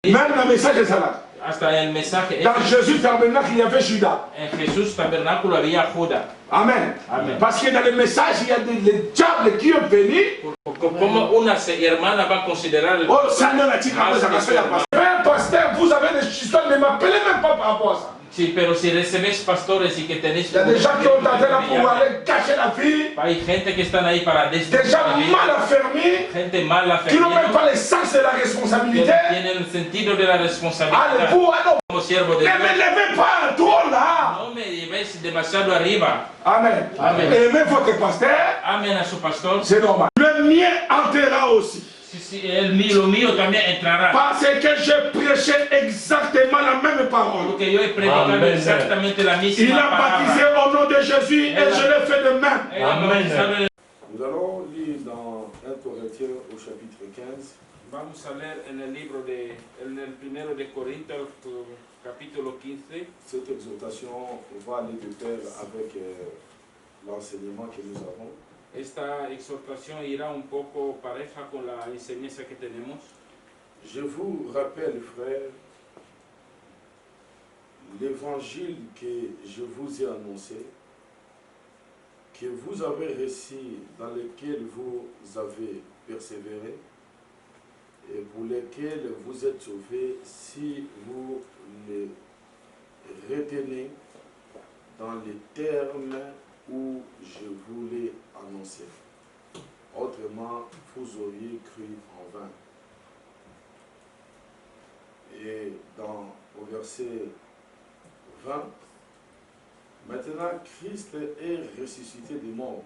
Même le message est ça. Hasta el mensaje. Dans Jésus tabernacle, il y avait Judas. En Jesús tabernáculo había Judas. Amen. Amen. Parce que dans le message, il y a les diables qui ont venu. Como una hermana va a considerar el Oh, Seigneur, la tique, pasteur, vous avez des histoires, ne m'appelez même pas par rapport à ça. Sí, pero si recibes pastores y que tenéis... Il y a des gens qui ont tenté là pour aller cacher la vie. Hay gente que están ahí para destruir Des gens la vie. mal affermis. Gente mal Qui n'ont même affermida. pas le sens de la responsabilité. Tienen el sentido de la responsabilidad. Alléluia. Como siervo de Ne me Dios. levez pas trop là. No me llevéis demasiado arriba. Amen. Amen. Aimez votre pasteur. Amen a su pastor. C'est normal. Le mien entrera aussi. Si lo mío también entrará. Parce que je prêchais exactement la même parole. Porque yo he predicado exactamente la misma Il a baptisé palabra. au nom de Jésus et je l'ai fait de même. Amen. Nous allons lire dans 1 Corinthiens au chapitre 15. Vamos a leer en el libro de, en el primero de Corintios, capítulo 15. Cette exhortation va aller de pair avec l'enseignement que nous avons. Esta exhortación irá un poco pareja con la enseñanza que tenemos. Je vous rappelle, frères, l'évangile que je vous ai annoncé, que vous avez reçu, dans lequel vous avez persévéré, et pour lequel vous êtes sauvés, si vous le retenez dans les termes où je vous l'ai annoncé. Autrement, vous auriez cru en vain. Et au verset 20, maintenant Christ est ressuscité des morts.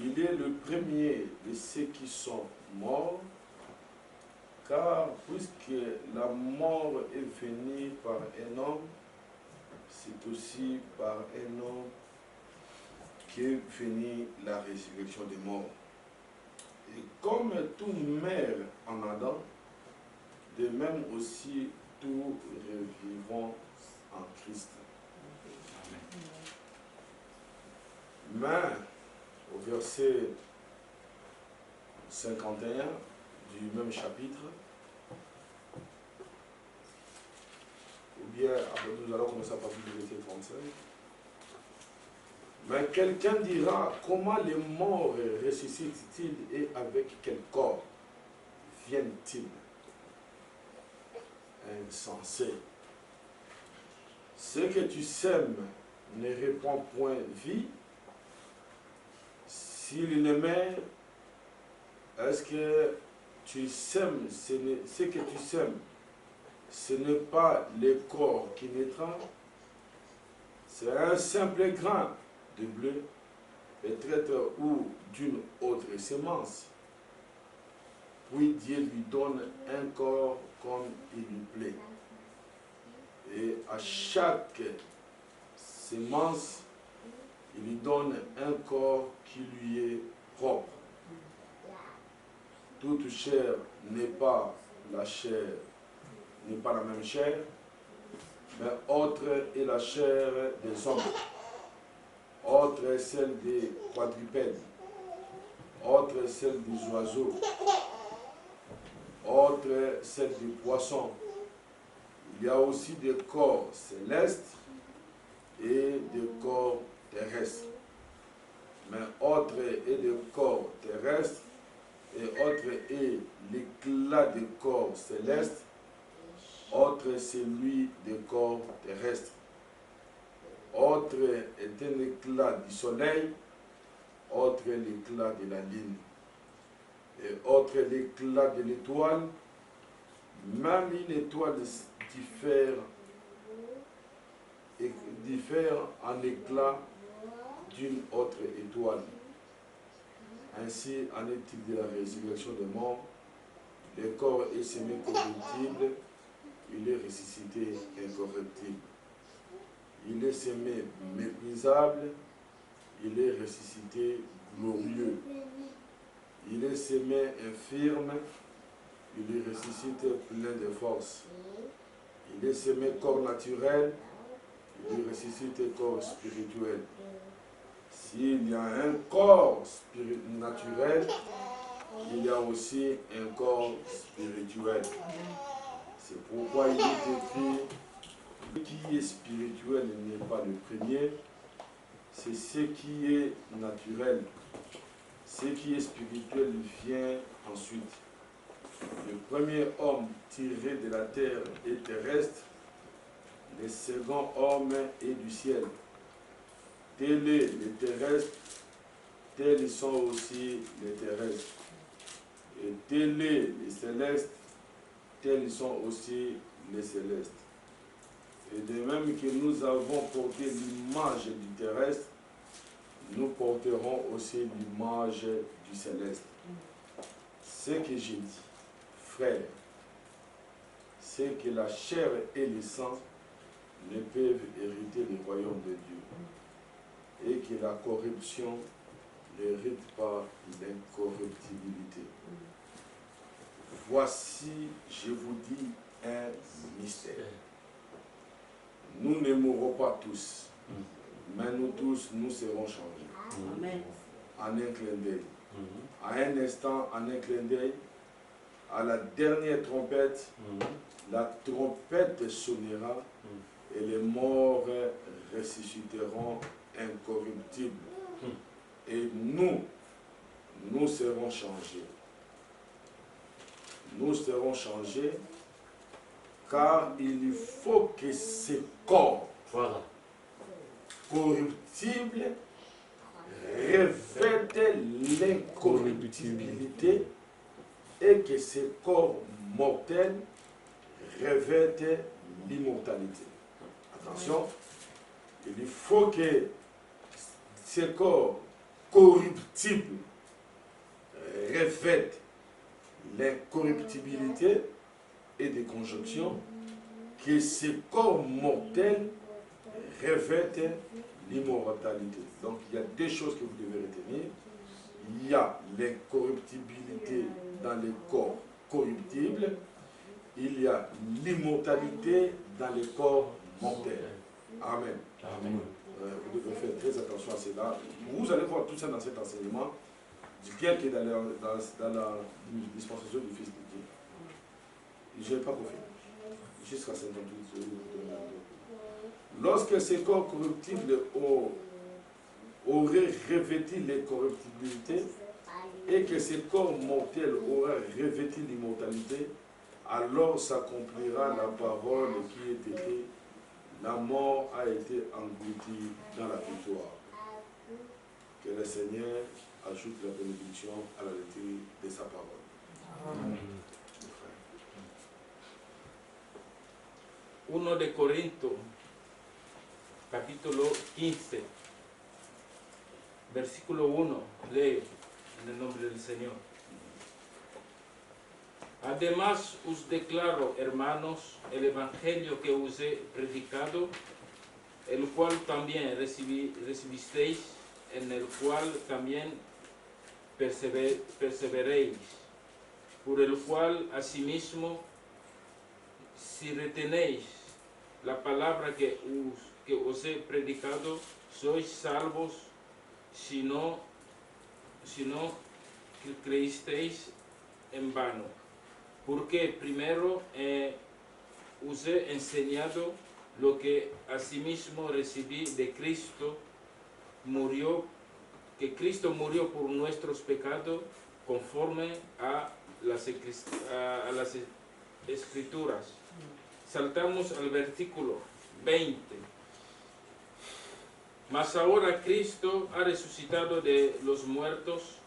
Il est le premier de ceux qui sont morts, car puisque la mort est venue par un homme, c'est aussi par un homme qu'est venue la résurrection des morts. Et comme tout meurt en Adam, de même aussi tout revivront en Christ. Mais au verset 51 du même chapitre, ou bien après nous allons commencer à partir du verset 35. Mais quelqu'un dira, comment les morts ressuscitent-ils et avec quel corps viennent-ils? Insensé. Ce que tu sèmes ne répond point vie. S'il ne meurt, est-ce que tu sèmes, ce que tu sèmes, ce n'est pas le corps qui naîtra, c'est un simple grain de bleu, peut-être ou d'une autre semence. Puis Dieu lui donne un corps comme il lui plaît. Et à chaque semence, il lui donne un corps qui lui est propre. Toute chair n'est pas la chair, n'est pas la même chair, mais autre est la chair des hommes, autre est celle des quadrupèdes, autre est celle des oiseaux, autre est celle des poissons. Il y a aussi des corps célestes et des corps terrestres. Mais autre est des corps terrestres et autre est l'éclat des corps célestes, autre est celui des corps terrestres. Autre est un éclat du soleil, autre est l'éclat de la lune, et autre est l'éclat de l'étoile. Même une étoile diffère en éclat d'une autre étoile. Ainsi en est-il de la résurrection des morts. Le corps est semé corruptible, il est ressuscité incorruptible. Il est semé méprisable, il est ressuscité glorieux. Il est semé infirme, il est ressuscité plein de force. Il est semé corps naturel, il est ressuscité corps spirituel. S'il y a un corps naturel, il y a aussi un corps spirituel. C'est pourquoi il est écrit, ce qui est spirituel n'est pas le premier, c'est ce qui est naturel. Ce qui est spirituel vient ensuite. Le premier homme tiré de la terre est terrestre, le second homme est du ciel. Tels les terrestres, tels sont aussi les terrestres. Et tels les célestes, tels sont aussi les célestes. Et de même que nous avons porté l'image du terrestre, nous porterons aussi l'image du céleste. Ce que j'ai dit, frère, c'est que la chair et le sang ne peuvent hériter le royaume de Dieu. Et que la corruption n'hérite pas l'incorruptibilité. Voici, je vous dis, un mystère. Nous ne mourrons pas tous, mais nous tous, nous serons changés. Amen. En un clin d'œil. À un instant, en un clin d'œil, à la dernière trompette, la trompette sonnera et les morts ressusciteront incorruptibles. Et nous serons changés. Nous serons changés car il faut que ce corps corruptible revête l'incorruptibilité et que ce corps mortel revête l'immortalité. Attention, il faut que ce corps corruptible revête l'incorruptibilité et des conjonctions, que ce corps mortel revête l'immortalité. Donc il y a deux choses que vous devez retenir. Il y a l'incorruptibilité dans les corps corruptibles, il y a l'immortalité dans les corps mortels. Amen. Amen. Vous devez faire très attention à cela. Vous allez voir tout ça dans cet enseignement, duquel qui est dans la dispensation du Fils de Dieu. Je n'ai pas compris. Jusqu'à 58. Lorsque ces corps corruptibles auraient revêtu l'incorruptibilité et que ces corps mortels auraient revêtu l'immortalité, alors s'accomplira la parole qui est écrite. La mort a été engloutie dans la victoire. Que le Seigneur ajoute la bénédiction à la lecture de sa parole. Amen. 1 de Corinto, capítulo 15, versículo 1, leo en el nombre del Señor. Además os declaro, hermanos, el evangelio que os he predicado, el cual también recibisteis, en el cual también perseveréis, por el cual asimismo, si retenéis la palabra que os he predicado, sois salvos, si no creísteis en vano. Porque primero os he enseñado lo que asimismo recibí de Cristo, que Cristo murió por nuestros pecados conforme a las Escrituras. Saltamos al versículo 20. Mas ahora Cristo ha resucitado de los muertos.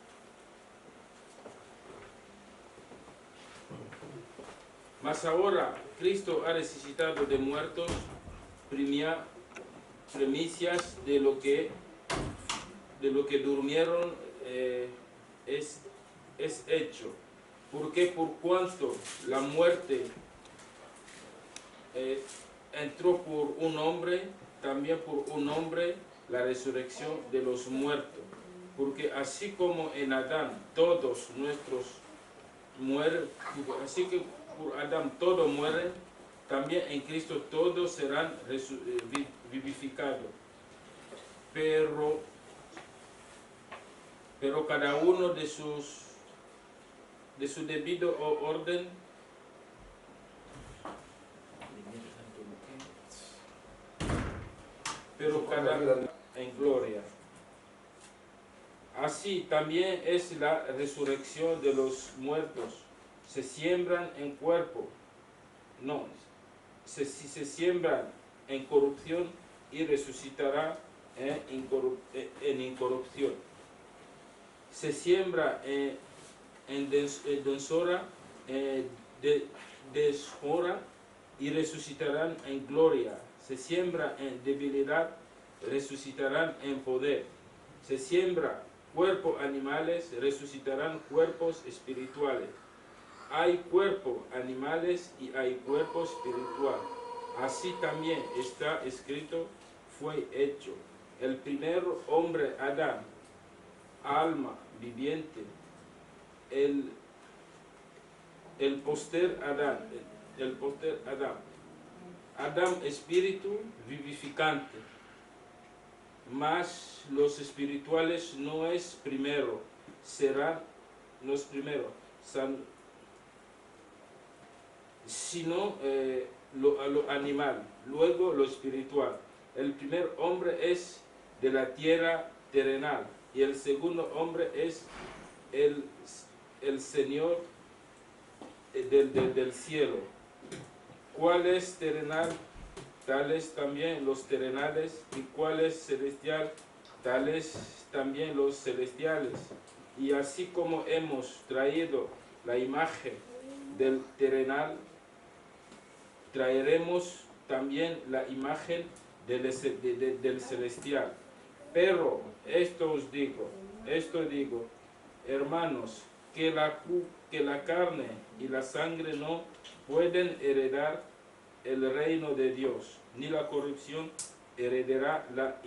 Mas ahora Cristo ha resucitado de muertos, primicias de lo que durmieron es hecho. Porque por cuanto la muerte entró por un hombre, también por un hombre la resurrección de los muertos. Porque así como en Adán todos nuestros mueren, así que por Adán todos mueren, también en Cristo todos serán vivificados. Pero cada uno de sus de su debido orden, pero cada en gloria. Así también es la resurrección de los muertos. Se siembran en cuerpo, no, se siembran en corrupción y resucitará en incorrupción. Se siembra en deshonra y resucitarán en gloria. Se siembra en debilidad, resucitarán en poder. Se siembra cuerpos animales, resucitarán cuerpos espirituales. Hay cuerpos animales y hay cuerpo espiritual. Así también está escrito, fue hecho el primer hombre Adán, alma viviente, el poster Adán, Adán espíritu vivificante, mas los espirituales no es primero, serán los primeros, sino lo animal, luego lo espiritual. El primer hombre es de la tierra terrenal y el segundo hombre es el Señor del cielo. ¿Cuál es terrenal? Tales también los terrenales, y cuál es celestial, tales también los celestiales. Y así como hemos traído la imagen del terrenal, traeremos también la imagen del celestial. Pero esto digo, hermanos, que la carne y la sangre no pueden heredar el reino de Dios, ni la corrupción hereda la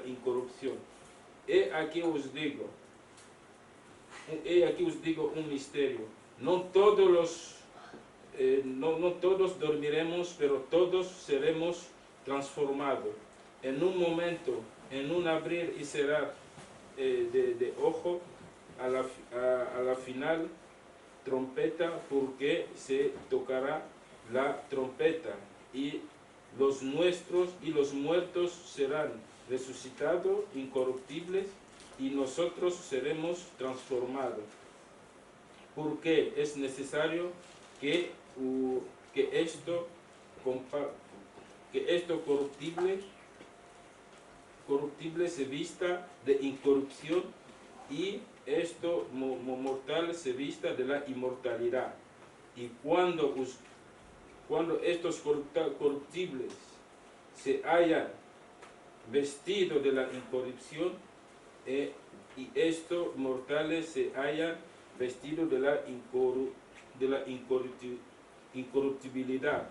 incorrupción. He aquí os digo un misterio. No todos dormiremos, pero todos seremos transformados. En un momento, en un abrir y cerrar de ojo, a la final trompeta, porque se tocará la trompeta y los nuestros y los muertos serán resucitados incorruptibles y nosotros seremos transformados, porque es necesario que esto corruptible se vista de incorrupción y esto mortal se vista de la inmortalidad. Y cuando estos corruptibles se hayan vestido de la incorrupción y estos mortales se hayan vestido de la incorruptibilidad,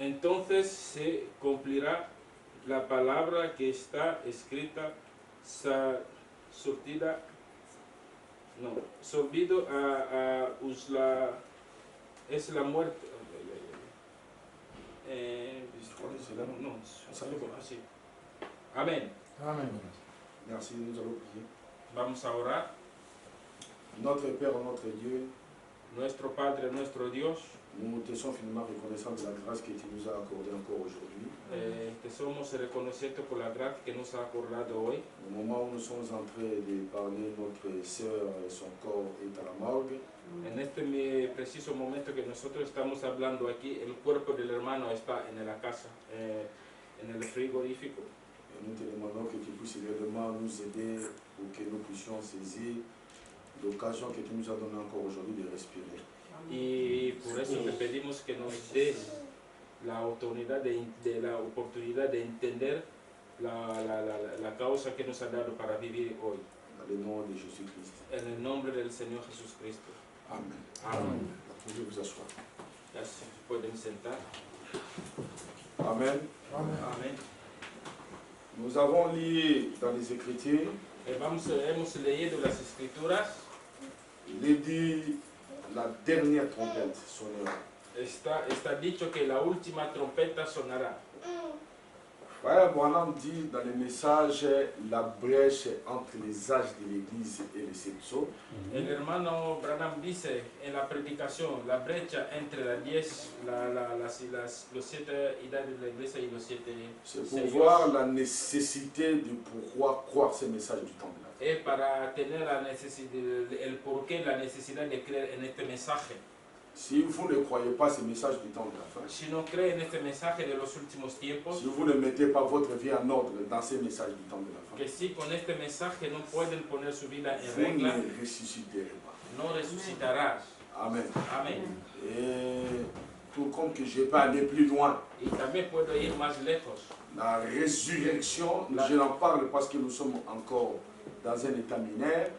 entonces se cumplirá la palabra que está escrita, sorbido a Usla, es la muerte. Así. Amén. Amén. Merci, nous allons prier. Vamos a orar. Notre Père, notre Dieu, Nuestro Padre, nuestro Dios, nous te sommes finalement reconnaissants de la grâce que tu nous as accordée encore aujourd'hui. te somos reconocidos por la gracia que nos ha acordado hoy. Au moment où nous sommes en train de parler, notre sœur, son corps est à la morgue. En este preciso momento que nosotros estamos hablando aquí, el cuerpo del hermano está en la casa, en el frigorífico. Et nous te demandons que tu puisses réellement nous aider pour que nous puissions saisir l'occasion que tu nous as donnée encore aujourd'hui de respirer. Y por eso te pedimos que nos des la oportunidad de entender la causa que nos ha dado para vivir hoy. Dans le nom de Jésus-Christ. En el nombre del Señor Jesucristo. Amen. Amén. Vous pouvez vous asseoir. Ya se pueden sentar. Amen. Amén. Nous avons lu dans les Écritures, Hemos leído las Escrituras. il est dit la dernière trompette sonnera. Está dicho que la última trompeta sonará. Frère Branham dit dans le message la brèche entre les âges de l'Église et les sexos. El hermano Branham dice en la predicación la brecha entre los 7 edades de la iglesia y los 7 C'est pour voir la nécessité de pouvoir croire ces messages du temps de la fin. Es para tener la el porqué, la necesidad de creer en este mensaje. Si vous ne croyez pas ces messages du temps de la fin, Si no cree en este mensaje de los últimos tiempos, si vous ne mettez pas votre vie en ordre dans ces messages du temps de la fin, que si con este mensaje no pueden poner su vida en vous regla, ne ressusciterez pas. no resucitarás. Amen. Amén. Et tout comme que je peux aller plus loin, Y también puedo ir más lejos. la résurrection, je n'en parle parce que nous sommes encore dans un état minér.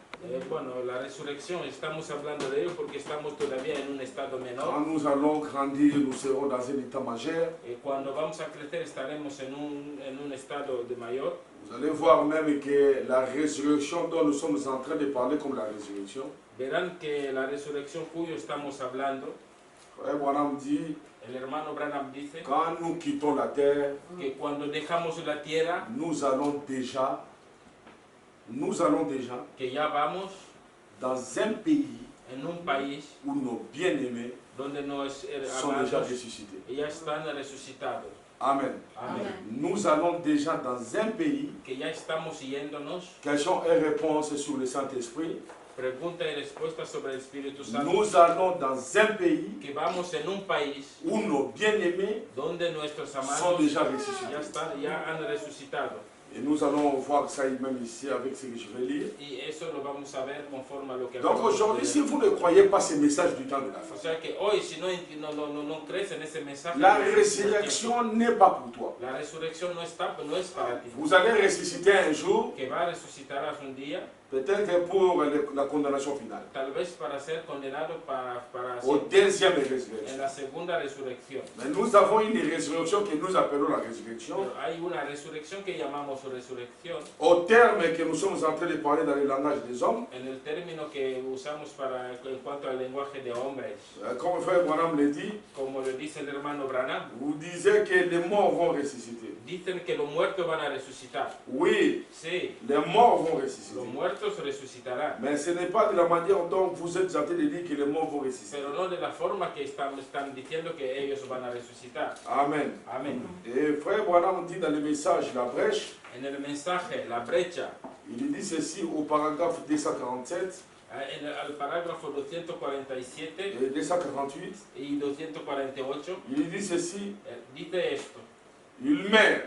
Bueno, la resurrección, estamos hablando de ello porque estamos todavía en un estado menor. Quand nous allons grandir, nous serons dans un état majeur. Cuando vamos a crecer estaremos en un estado de mayor. Vous allez voir même que la résurrection dont nous sommes en train de parler comme la résurrection, Verán que la resurrección cuyo estamos hablando, Frère Branham dit, el hermano Branham dice quand nous quittons la terre, que cuando dejamos la tierra, nous allons déjà que ya vamos dans un pays en un país où nos bien-aimés donde nos sont déjà amados ressuscités. ya están resucitados. Amen. Amén. Nous allons déjà dans un pays. Que ya estamos yéndonos. Questions et réponses sur le Saint-Esprit. Pregunta y respuesta sobre el Espíritu Santo. Nous allons dans un pays Que vamos en un país où nos bien-aimés donde nuestros sont amados déjà ressuscités. ya han resucitado. Et nous allons voir ça même ici avec ce que je vais lire. Y eso lo vamos a ver conforme a lo que Donc acabamos de aujourd'hui, leer. si vous ne croyez pas ces messages du temps de la fin, O sea que hoy, si no crees en ese mensaje, la résurrection n'est pas pour toi. la resurrección no es para ti. Vous allez ressusciter un jour, Que resucitarás un día, peut-être pour la condamnation finale. tal vez para ser condenado para Au siempre, deuxième en résurrection. la segunda resurrección. Mais nous avons une résurrection que nous appelons la résurrection. Pero hay una resurrección que llamamos resurrección, Au terme que nous sommes en train de parler dans le langage des hommes, en el término que usamos en cuanto al lenguaje de hombres. comme Frère Branham le dit, Como le dice el hermano Branham, vous disiez que les morts vont ressusciter. dicen que los muertos van a resucitar. Oui, Sí, les morts vont ressusciter. los muertos resucitarán. Mais ce n'est pas de la manière dont vous êtes en train de dire que les morts vont ressusciter. Pero no de la forma que están diciendo que ellos van a resucitar. Amen. Amén. Et Frère Branham dit dans le message La Brèche, En el mensaje, la brecha, il dit ceci au paragraphe 247 al parágrafo 247 et 248. y 248, Il dit ceci, dice esto: il meurt.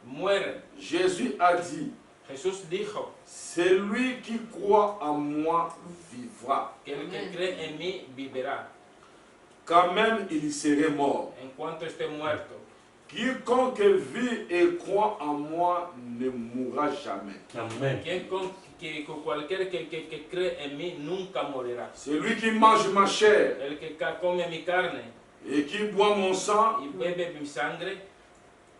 mueren. Jésus a dit, Jesús dijo celui qui croit en moi vivra. que el que cree en mí vivirá, Quand même il serait mort. en cuanto esté muerto. Quiconque vit et croit en moi ne mourra jamais. Amen. Cualquier que cree en mí nunca morirá. Celui qui mange ma chair El que come mi carne et qui boit mon sang y bebe mi sangre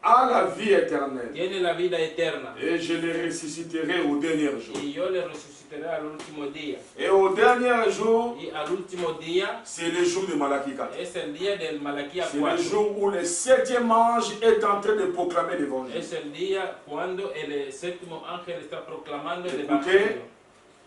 a la vie éternelle. tiene la vida eterna. Et je le ressusciterai au dernier jour. Y yo le resucitaré al último día. Et au dernier jour, Y al último día c'est le jour de Malachie 4. es el día del Malaquías C'est le 4. jour où le septième ange est en train de proclamer l'évangile. Es el día cuando el séptimo ángel está proclamando el Escuché. evangelio.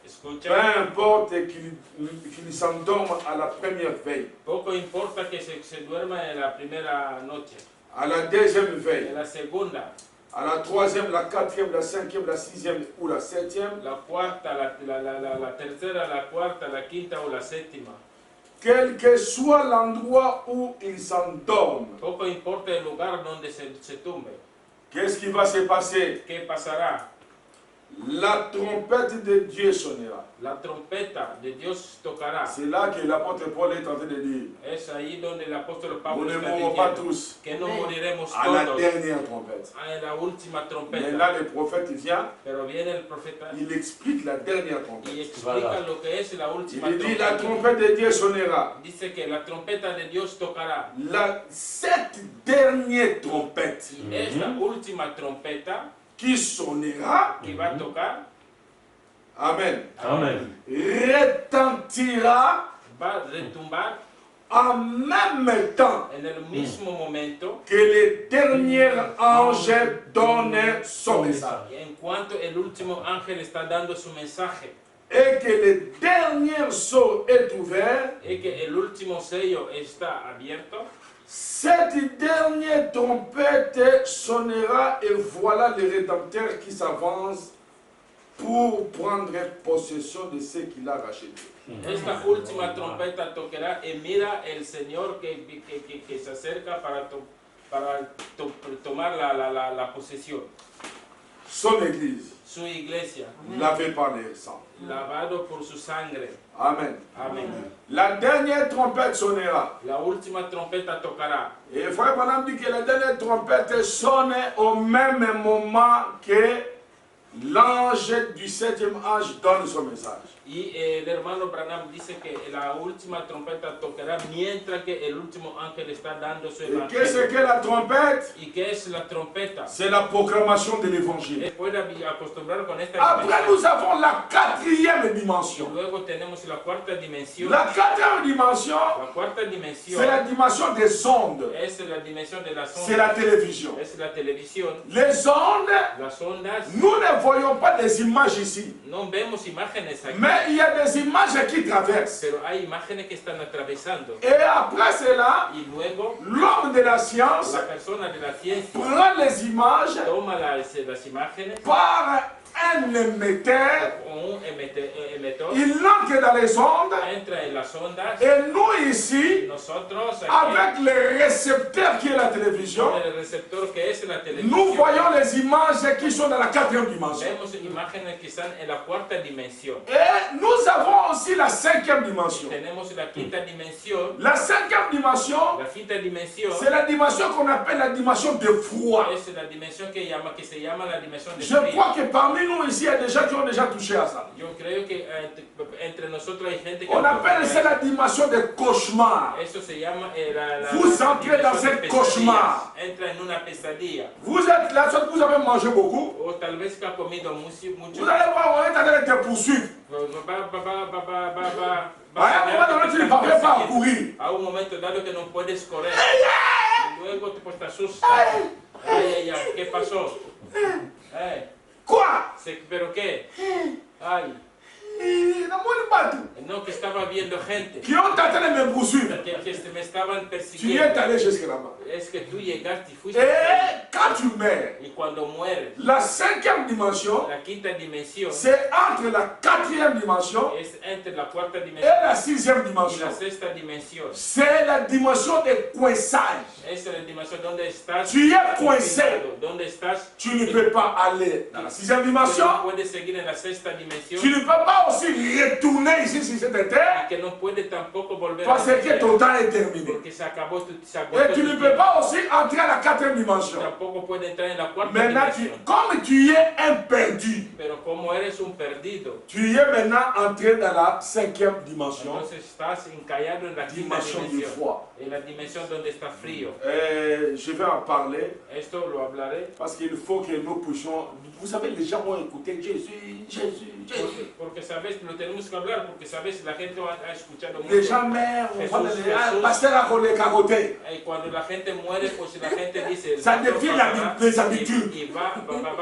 Peu Escucha, importe qu'il s'endorme à la première veille, poco importa que se duerma en la primera noche, à la deuxième en veille, la segunda, à la troisième, la quatrième, la cinquième, la sixième ou la septième, la cuarta, la tercera, la cuarta, la quinta o la séptima. quel que soit l'endroit où il s'endorme, Poco importa el lugar donde se tumbe. qu'est-ce qui va se passer? ¿Qué pasará? La trompette de Dieu sonnera. La trompeta de Dios tocará. C'est là que l'apôtre Paul est en train de dire, Es ahí donde el apóstol nous Pablo ne está mourrons pas diciendo tous que no moriremos à la todos dernière trompette. en la última Mais trompeta. là, le prophète vient, Pero viene el profeta il explique la dernière y trompette. explica Voilà. lo que es la última Il dit, la trompeta. trompette de Dieu sonnera. Dice que la trompeta de Dios tocará. Cette dernière trompette Y esta última trompeta qui sonnera, que va a tocar, Amen, Amen. retentira va a retumbar en même temps en el mismo momento, que le dernier ange donne son message. en cuanto el último ángel está dando su mensaje, Et que le dernier sceau est ouvert, y que el último sello está abierto, cette dernière trompette sonnera et voilà le Rédempteur qui s'avance pour prendre possession de ce qu'il a racheté. esta última trompeta tocará y mira el Señor que se acerca para tomar la posesión. Son église, Su iglesia, lavée par le sang. lavado por su sangre. Amen. Amén. La dernière trompette sonnera. La última trompeta tocará. Et frère Branham dit que la dernière trompette sonne au même moment que l'ange du septième ange donne son message. Y el hermano Branham dice que la última trompeta tocará mientras que el último ángel está dando su Et qu'est-ce evangelio. que la trompette? ¿Y qué es la trompeta? C'est la proclamation de l'évangile. Puede acostumbrar con esta Après, dimensión. nous avons la quatrième Y dimension. luego tenemos la cuarta dimensión. La quatrième dimension, La cuarta dimensión c'est la dimension des ondes. es la dimensión de las C'est la ondas. télévision. Es la televisión. Les ondes, Las ondas. nous ne voyons pas des images ici. No vemos imágenes aquí. Mais il y a des images qui traversent. Pero hay imágenes que están atravesando. Et après cela, Y luego l'homme de la science la persona de la ciencia prend les images toma las imágenes par un émetteur. con un emetor, Il entre dans les ondes. entra en las ondas. Et nous ici, Nosotros aquí, avec le récepteur qui est la télévision, con el receptor que es la nous televisión, voyons les images qui sont dans la quatrième dimension. vemos imágenes que están en la cuarta dimensión. Et nous avons aussi la cinquième dimension. Tenemos la quinta dimensión. La cinquième dimension, La quinta dimensión c'est la dimension qu'on appelle la dimension de froid. es la dimensión que se llama la dimensión de Je frío. crois que parmi nous ici, il y a des gens qui ont déjà touché à ça. Yo creo que entre nosotros hay gente que On appelle ça la dimension de cauchemar. eso se llama Vous entrez dans dimensión un de cauchemar. pesadillas. Entra en una pesadilla. Vous êtes là, soit vous avez mangé beaucoup. O tal vez que ha comido mucho. Vous allez voir, on est en train de te poursuivre. À un moment donné, tu ne parviens pas à courir. A un momento dado que no puedes correr. Y luego te asustas. Ay, ¿qué pasó? Quoi? ¿Pero qué? Ay, no, que estaba viendo gente Qui ont tenté de me poursuivre. que me estaban Tu es persiguiendo. allé jusque là-bas. Es que tú llegaste y fuiste. Et quand tu meurs, Y cuando mueres, la cinquième dimension, la quinta dimensión c'est entre la quatrième dimension es entre la cuarta et dimensión la sixième y dimension. la sexta dimensión. C'est la dimension de coinçage. Esa es la dimensión donde estás. Tu es coincé. confinado, donde estás. Tu ne peux pas aller dans la sixième Tú dimension. no puedes seguir en la sexta dimensión. Tu ne peux pas aussi retourner ici sur cette terre Y que no puedes tampoco volver parce a que ton temps est terminé. porque se acabó tu Et tu ne peux pas aussi entrer à la quatrième dimension. Tampoco puedes entrar en la cuarta Maintenant, dimensión. comme tu es un perdu, Pero como eres un perdido, tu es maintenant entré dans la cinquième dimension, entonces estás encallado en la quinta dimension du dimensión. froid. En la dimensión donde está frío. Je vais en parler Esto lo hablaré. parce qu'il faut que nous puissions. Vous savez, les gens vont écouter Jésus, Jésus, Jésus. Porque sabes, lo tenemos que hablar, porque sabes, la gente ha escuchado mucho. Les gens meurent, on va Jesús, les Jesús. pasteur a collé caroté. Y cuando la gente muere, pues la gente dice... Ça devient les habitudes. Y va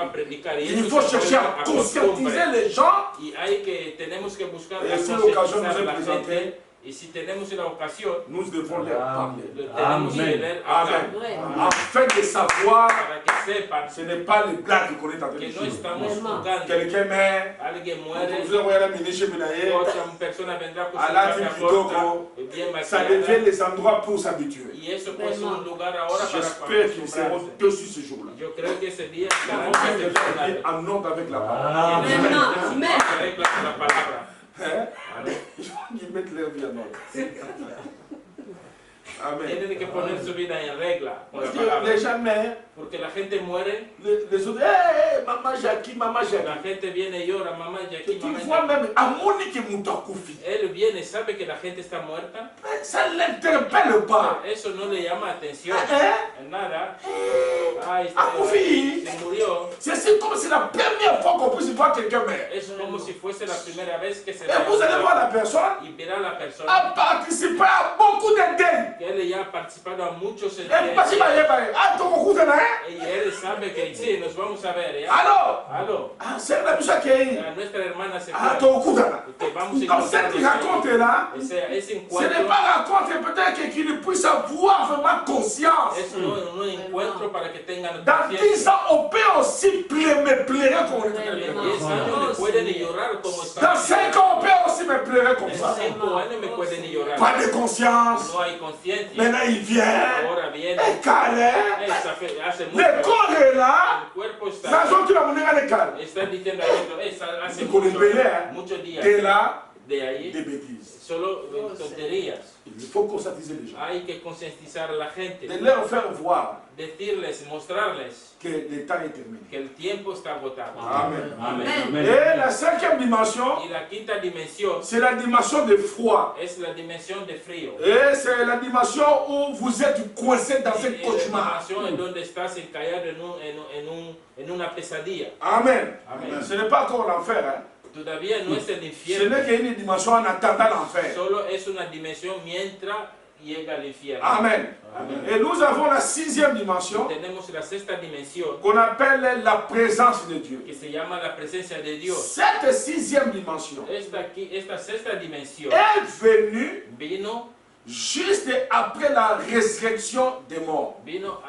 a predicar. Y Il eso faut se chercher vuelve à a conscientiser costumbre. les gens. Y tenemos que buscar Et si l'occasion nous concientizar a est la présentée, gente. Y si tenemos la ocasión, nous devons leur parler. tenemos que leer hablar. Amen. Afin de savoir, Para que sepan ce n'est pas les blagues qu'on est en train de que no faire. estamos jugando. Quelqu'un meurt, Alguien vous muere. vous envoyez la ministre Minaye, Otra persona vendrá con a su la caja Kitoko, corta, bien ça maquillada. devient les endroits pour s'habituer. Y eso puede ser un lugar ahora para J'espère qu'ils seront acostumbrarse. dessus ce jour-là. Yo creo que ese día On estarán va faire acostumbrados. en ordre avec la parole. Tienen Amen. que reglas con la palabra. Hein? Ils mettent leur vie en ordre. Amen. Tienen que poner su vida en regla con la Parce que palabra. les gens meurent, Porque la gente muere, les autres, hey, maman Jackie, maman Jackie. la gente viene y llora, mamá Tu Jackie, mamá vois Jackie. même, à Monique Moutakofi, Él viene, sabe que la gente está muerta, ça ne l'interpelle pas. eso no le llama atención. Hein? Nada. Ay, Akoufi, se murió. c'est comme si la première fois qu'on puisse voir quelqu'un meurt. Es como si fuese la primera vez que se Et vous allez voir la personne y verá a la persona a participé à beaucoup de deuils. que él ya ha participado a muchos Et parce qu'il va y avoir, ah, ton coup de main. y él sabe que sí, nos vamos a ver, ¿ya? Alors, Aló, ah, c'est la mission qui est. a nuestra hermana se Ah, fue. ton coup de main. Que vamos a Donc, ce qu'il raconte là, ese ce n'est encuentro, pas raconte peut-être qu'il puisse avoir vraiment conscience. es un encuentro para que tengan Dans 10 conciencia. ans, on peut aussi pleurer comme on En est. 10 años me pueden llorar como Dans está. 5 ans, on peut aussi me pleurer comme En ça. 5 años me pueden llorar. Pas de conscience. No hay conciencia. Maintenant, il vient. Ahora viene. Et câlin. Hace Le mucho. corps est là. El cuerpo está. Ça joue tout le monde à l'écart. Está diciendo a esto, hace Vous connaissez, hein? muchos días T'es là, de ahí, des bêtises. solo tonterías. Il faut conscientiser les gens. Hay que concientizar a la gente, De leur faire voir decirles, mostrarles que le temps est terminé. que el tiempo está agotado. Amen. Amén. Et la cinquième dimension, Y la quinta dimensión c'est la dimension de froid. es la dimensión de frío. Et c'est la dimension où vous êtes coincé dans un Y la cauchemar. dimensión en donde estás encallado en una pesadilla. Amen. Amen. Ce n'est pas encore l'enfer. Hein. Todavía no es el Ce infierno, n'est qu'une dimension en attendant l'enfer. solo es una dimensión mientras llega al infierno. Amen. Amen. Et nous avons la sixième dimension Tenemos la sexta dimensión qu'on appelle la présence de Dieu. que se llama la presencia de Dios. Cette sixième dimension Esta sexta dimensión est venue vino juste après la résurrection des morts.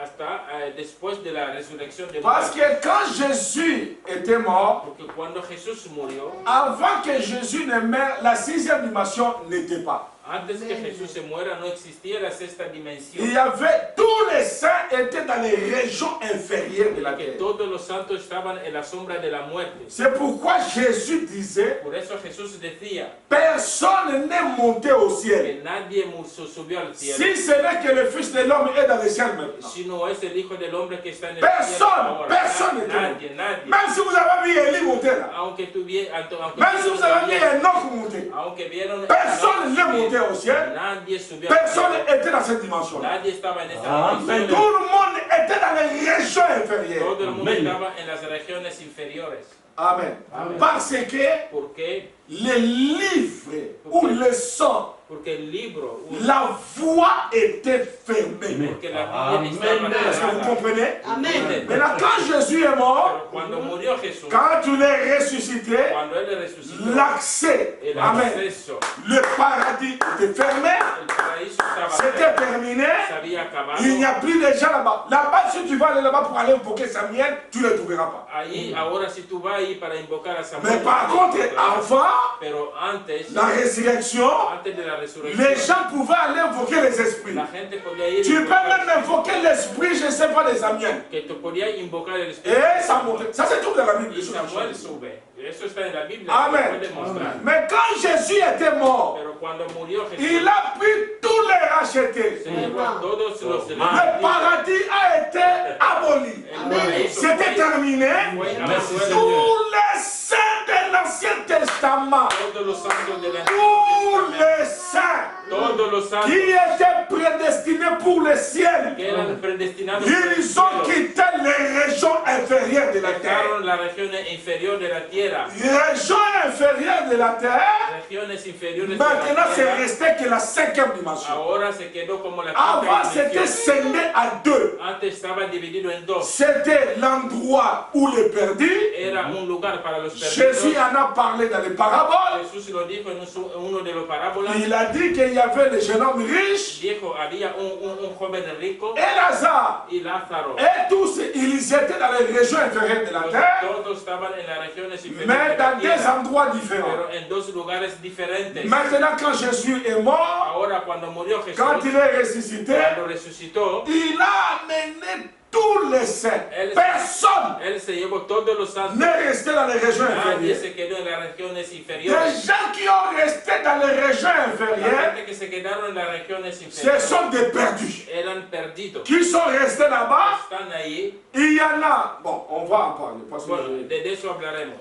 hasta después de la resurrección de Parce muertos. que quand Jésus était mort, Porque cuando Jesús murió, avant que Jésus ne meure, la sixième dimension n'était pas. antes que Jesús se muera, no existía la sexta Il dimensión. y avait, tous les saints étaient dans les régions inférieures de la Que terre. todos los santos estaban en la sombra de la muerte. C'est pourquoi Jésus disait, Por eso Jesús decía personne n'est monté au ciel. que nadie subió al cielo, Si ce n'est que le Fils de l'homme est dans le ciel maintenant. si no es el Hijo del Hombre que está en el Personne, cielo ahora. personne n'était Nadie, nadie. Même si vous avez vu Élie monter là, Aunque même si vous avez vu Enoch monter, aunque vieron personne n'est monté au ciel, nadie subió al personne cielo. n'était dans cette dimension. Nadie estaba en esta Tout dimensión. le monde était dans les régions inférieures. Todo el mundo estaba en las regiones inferiores. Amen. Amen. Parce que Porque les livres ou le sang, Porque el libro, la voie était fermée. porque la Biblia estaba Est-ce que vous cerrada. comprenez? Amen. Maintenant, quand Jésus est mort, Pero cuando murió Jesús, quand il est ressuscité, cuando él resucitó, l'accès, el amen, acceso, le paradis était fermé, el paraíso estaba c'était cerrado, terminé, se había acabado. il n'y a plus de gens là-bas. Là-bas, si tu vas aller là-bas pour aller invoquer Samuel, tu ne le trouveras pas. Allí, ahora si tú vas ahí para invocar a Samuel, Mais par contre, avant pero antes, la résurrection, antes de la resurrección, les gens pouvaient aller invoquer les esprits. la gente podía ir Tu peux invocar même invoquer l'esprit, je ne sais pas, des Amiens. que te podía invocar el Espíritu. Et ça monte. Ça, c'est tout dans la Bible. Y Samuel sube. Eso está en la Biblia. Amen. Se puede mostrar. Mais quand Jésus était mort, Pero cuando murió Jesús, il a pu tous les racheter. se llevó a todos los de Le la paradis a été aboli. El paraíso C'était fue- terminé. fue Merci, abolido. Tous les saints de l'Ancien Testament, Todos los santos del tous Antiguo les Testamento, saints todos los santos qui étaient prédestinés pour le ciel, que eran predestinados por el ils ont cielo, quitté les régions inférieures de la terre. dejaron la región inferior de la tierra. Les régions inférieures de la terre, Regiones inferiores de maintenant la c'est tierra. resté que la cinquième dimension. Ahora se quedó como la Avant quinta c'était dimensión. scindé à deux. Antes estaba dividido en dos. C'était l'endroit où les perdus, Era un lugar para los Jésus perdidos. en a parlé dans les paraboles. Jesús lo dijo en uno de los parábolas. Il a dit qu'il y avait le jeune homme riche Dijo, había un joven rico et Lazare. y Lázaro. Et tous, ils étaient dans les régions inférieures de la terre, Todos estaban en las regiones inferiores mais de la dans des tierra, endroits différents. pero en dos lugares diferentes. Maintenant, quand Jésus est mort, Ahora cuando murió Jesús, quand il est ressuscité, cuando resucitó, il a amené tous les saints. Él- Personne él se llevó todos los santos. n'est resté dans les régions Nadie inférieures. se quedó en las regiones Des inferiores. gens qui ont resté restés dans les régions La inférieures, gente que se quedaron en las regiones ce inferiores sont des perdus. eran perdidos. Qui sont restés là-bas, Están ahí. il y en a. Bon, on va en parler. Parce Bueno, que- de eso hablaremos.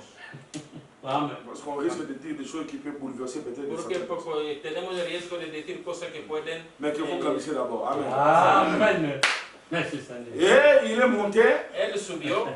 parce qu'on risque de dire des choses qui peuvent bouleverser peut-être les Porque sentiments. tenemos el riesgo de decir cosas que pueden... Mais qu'il faut calmer d'abord. Amen. Amen. Merci Seigneur. Et il est monté. Él subió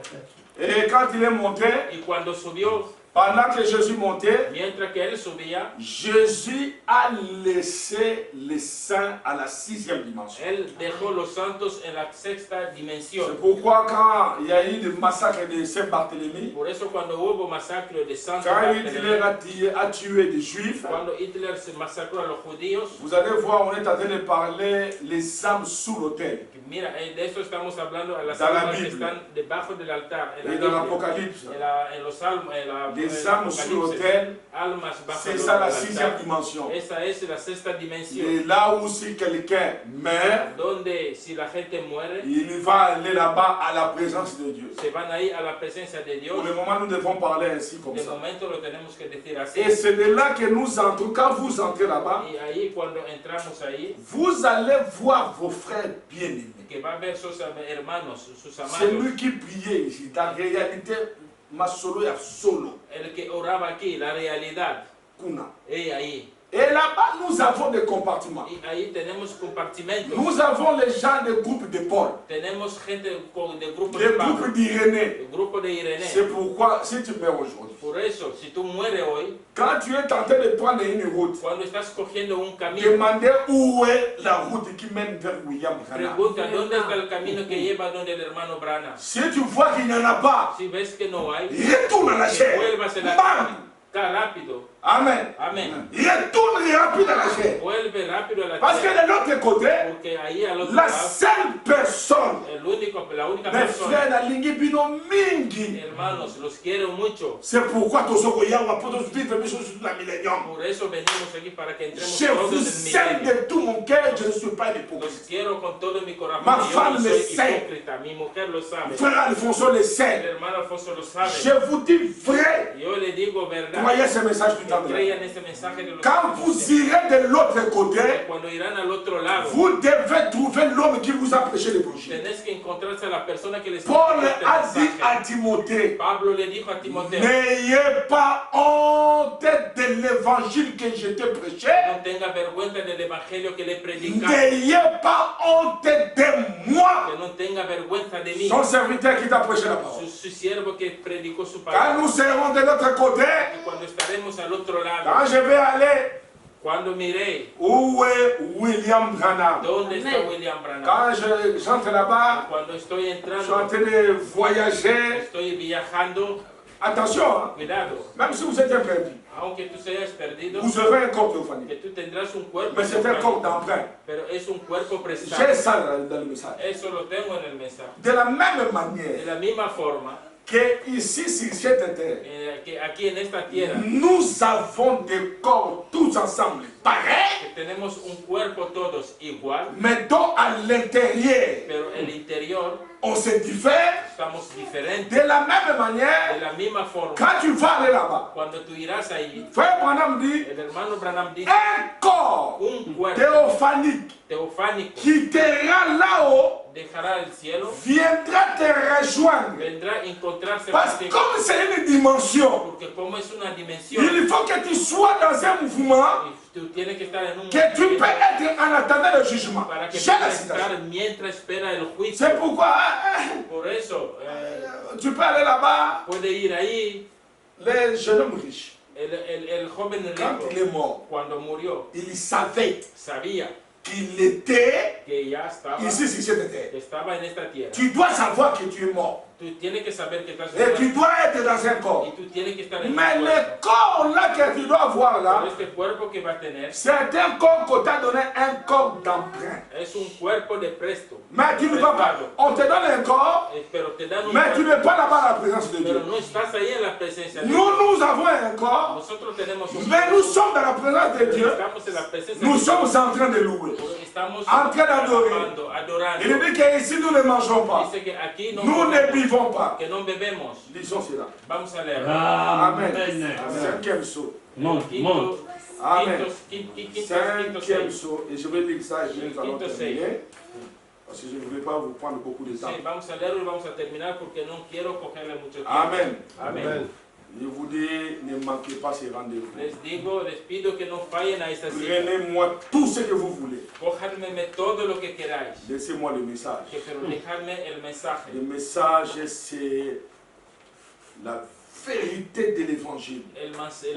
Et quand il est monté, y cuando subió, pendant que Jésus montait, mientras que él subía, Jésus a laissé les saints à la 6e dimension. él dejó los santos en la sexta C'est dimensión. pourquoi quand il y a eu le massacre de Saint-Barthélemy, Por eso cuando hubo masacre de Santo quand Hitler Bartolomé, a tué des juifs, cuando Hitler se masacró a los judíos, vous allez voir, on est en train de parler les âmes sous l'autel. mira, de eso estamos hablando a las Dans la almas que Bible. están debajo del altar, en la Et dans Biblia, l'Apocalypse, en los salmos, les âmes sous l'autel, almas bajo c'est el ça la altar. 6e dimension. Esa es la sexta dimensión, Et là où si quelqu'un meurt, donde si la gente muere, il va aller là-bas à la présence de Dieu. se van ahí a la presencia de Dios. Pour le moment, nous devons parler ainsi comme De ça. momento lo tenemos que decir así. Et c'est de là que nous entrons. Quand vous entrez là-bas, Y ahí cuando entramos ahí, vous allez voir vos frères bien-aimés. que va a ver sus hermanos, sus amados, Celui qui priait ici, en réalité, ma solo et solo, el que oraba aquí, la realidad, kuna. y ahí. Et là-bas, nous avons des compartiments. Y ahí tenemos compartimentos, Nous avons les gens des groupes de Paul, tenemos gente de grupo de des Pablo, groupes d'Irénée. el grupo de Irene. C'est pourquoi, si tu meurs aujourd'hui, Por eso, si tú mueres hoy, quand tu es tenté de prendre une route, cuando estás cogiendo un camino, demandez où est la route qui mène vers William Branham. pregunta dónde está el camino que lleva donde el hermano Branham. Si tu vois qu'il n'y en a pas, Si ves que no hay, retourne à la chair. vuelvas a la Bam! rápido. Amen. Amén. Retourne rapide à la chair. Vuelve rápido a la Parce que tierra. de l'autre côté, Porque ahí al otro la lado, seule personne, la única mes persona, frères, la ligne bino mingi. hermanos, los quiero mucho. C'est pourquoi tous ceux qui ont pour tous vivre mes choses sur la millénium. Por eso venimos aquí para que entremos Je todos vous en el aime milenio. de tout mon cœur, je ne suis pas un hypocrite. Los quiero con todo mi corazón. Ma Yo femme no le soy sait. hipócrita, mi mujer lo sabe. Frère Alfonso le El sait. hermano Alfonso lo sabe. Je vous dis vrai, Yo le digo verdad. croyez ce message du temps Que de la crean este mensaje de los Quand vous irez de l'autre côté, Cuando irán al otro lado, vous devez trouver l'homme qui vous a prêché l'évangile. tenés que encontrarse a la persona que les Paul este a dit mensaje. à Timothée, Pablo le dijo a Timoteo, n'ayez pas honte de l'évangile que je t'ai prêché. no tenga vergüenza del evangelio que le predica, N'ayez pas honte de moi, que no tenga vergüenza de mí, son serviteur qui t'a prêché la parole. su siervo que predicó su Quand palabra. nous serons de l'autre côté, Y cuando estaremos al otro lado, quand je vais aller, cuando miré où est William Branham? dónde está William Branham, Quand j'entre là-bas, cuando estoy je suis en entrando, train de voyager. estoy viajando, Attention, hein, cuidado, même si vous êtes un perdu, aunque tú seas perdido, vous aurez un corps théophanique. que tú tendrás un cuerpo, Mais c'est un corps d'emprunt. pero es un cuerpo J'ai prestado. ça dans le message. Eso lo tengo en el mensaje. De la même De manière la misma forma que ici, sur cette terre, que aquí en esta tierra, nous avons des corps tous ensemble pareils, que tenemos un cuerpo todos igual, mais dont à l'intérieur, pero el interior on se diffère. estamos diferentes. De la même De manière, la misma forma, quand tu vas aller là-bas, cuando tú irás ahí, Frère Branham dit, el hermano Branham dice, un corps un cuerpo théophanique teofánico qui t'ira là-haut dejará el cielo, viendra te rejoindre. vendrá a encontrarse Parce que contigo. comme c'est une dimension, Porque como es una dimensión, il faut que tu sois dans un mouvement y tú tienes que estar en un que tu peux movimiento être en attendant le jugement. para que J'ai la puedas citation. estar mientras espera el juicio. C'est pourquoi Por eso, tu peux aller là-bas, puede ir ahí les jeunes hommes riches, el joven quand rico, il est mort, cuando murió, il savait sabía qu'il était que ya estaba, ici sur cette terre. estaba en esta tierra. Tu dois savoir que tu es mort. Tú tienes que saber que estás Et tu muerto dois être dans un corps. y tú tienes que estar en Mais un le cuerpo. corps là que tu dois avoir là, Pero este cuerpo que va a tener c'est un corps qu'on t'a donné, un corps d'emprunt. es un cuerpo de presto. Mais tu ne vas pas. Prestado. On te donne un corps, Pero te dan un mais tu cuerpo, n'es pas là-bas à la présence de pero Dieu. no estás ahí en la presencia de Dios. Nous avons un corps, Nosotros tenemos un mais nous cuerpo, sommes dans la présence de pero Dieu. estamos en la presencia Nous de Dios. sommes en train de louer. estamos en train d'adorer. alabando, adorando. Il dit qu'ici nous ne mangeons pas. Dice que aquí no Nous ne comemos, buvons pas. que no bebemos. Lisons cela. Vamos a leer. Amen. Amen. Cinquième saut. Monte, monte. Amen. Quinto Cinquième seis. saut. Et je vais lire ça et puis nous allons Quinto terminer. Parce que je ne voulais pas vous prendre beaucoup de temps. Sí, vamos a leerlo y vamos a terminar porque no quiero cogerle mucho tiempo. Amen. Amén. Je vous dis, ne manquez pas ces rendez-vous. Les digo, les pido que no fallen a esta cita. Prenez-moi tout ce que vous voulez. Cójanme todo lo que queráis. Laissez-moi le message. Pero dejadme el mensaje. Le message, c'est la vérité de l'évangile. El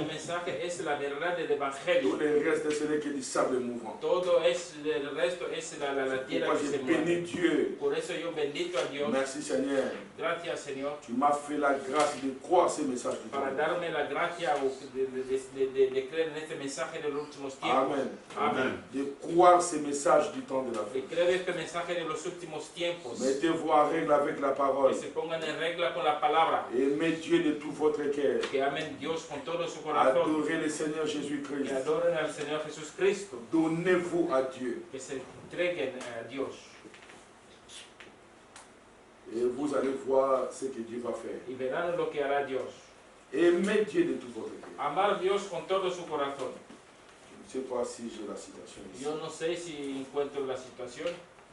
mensaje es la verdad del Tout evangelio. le reste, ce n'est que du sable mouvant. Todo es, el resto es la tierra Pourquoi que se je mueve. bénis Dieu. Por eso yo bendito a Dios. Merci Seigneur. Gracias, Señor, Tu m'as fait la grâce de croire ces messages. para darme la gracia de creer en este mensaje de los últimos tiempos. Amen. Amén. De croire ces messages du temps de la De fin. creer este mensaje de los últimos tiempos. Mettez-vous en règle avec la parole. Que se pongan en regla con la palabra. Aimez Dieu de tout votre cœur. Que amen Dios con todo su corazón. Adorez le Seigneur Que Jésus-Christ. adoren al Señor Jesucristo. Donnez-vous à Dieu. Que se entreguen a Dios. Et vous allez voir ce que Dieu va faire. Y verán lo que hará Dios. Aimez Dieu de tout votre cœur. Amar a Dios con todo su corazón. Je ne sais pas si j'ai la citation ici. Yo no sé si encuentro la situación.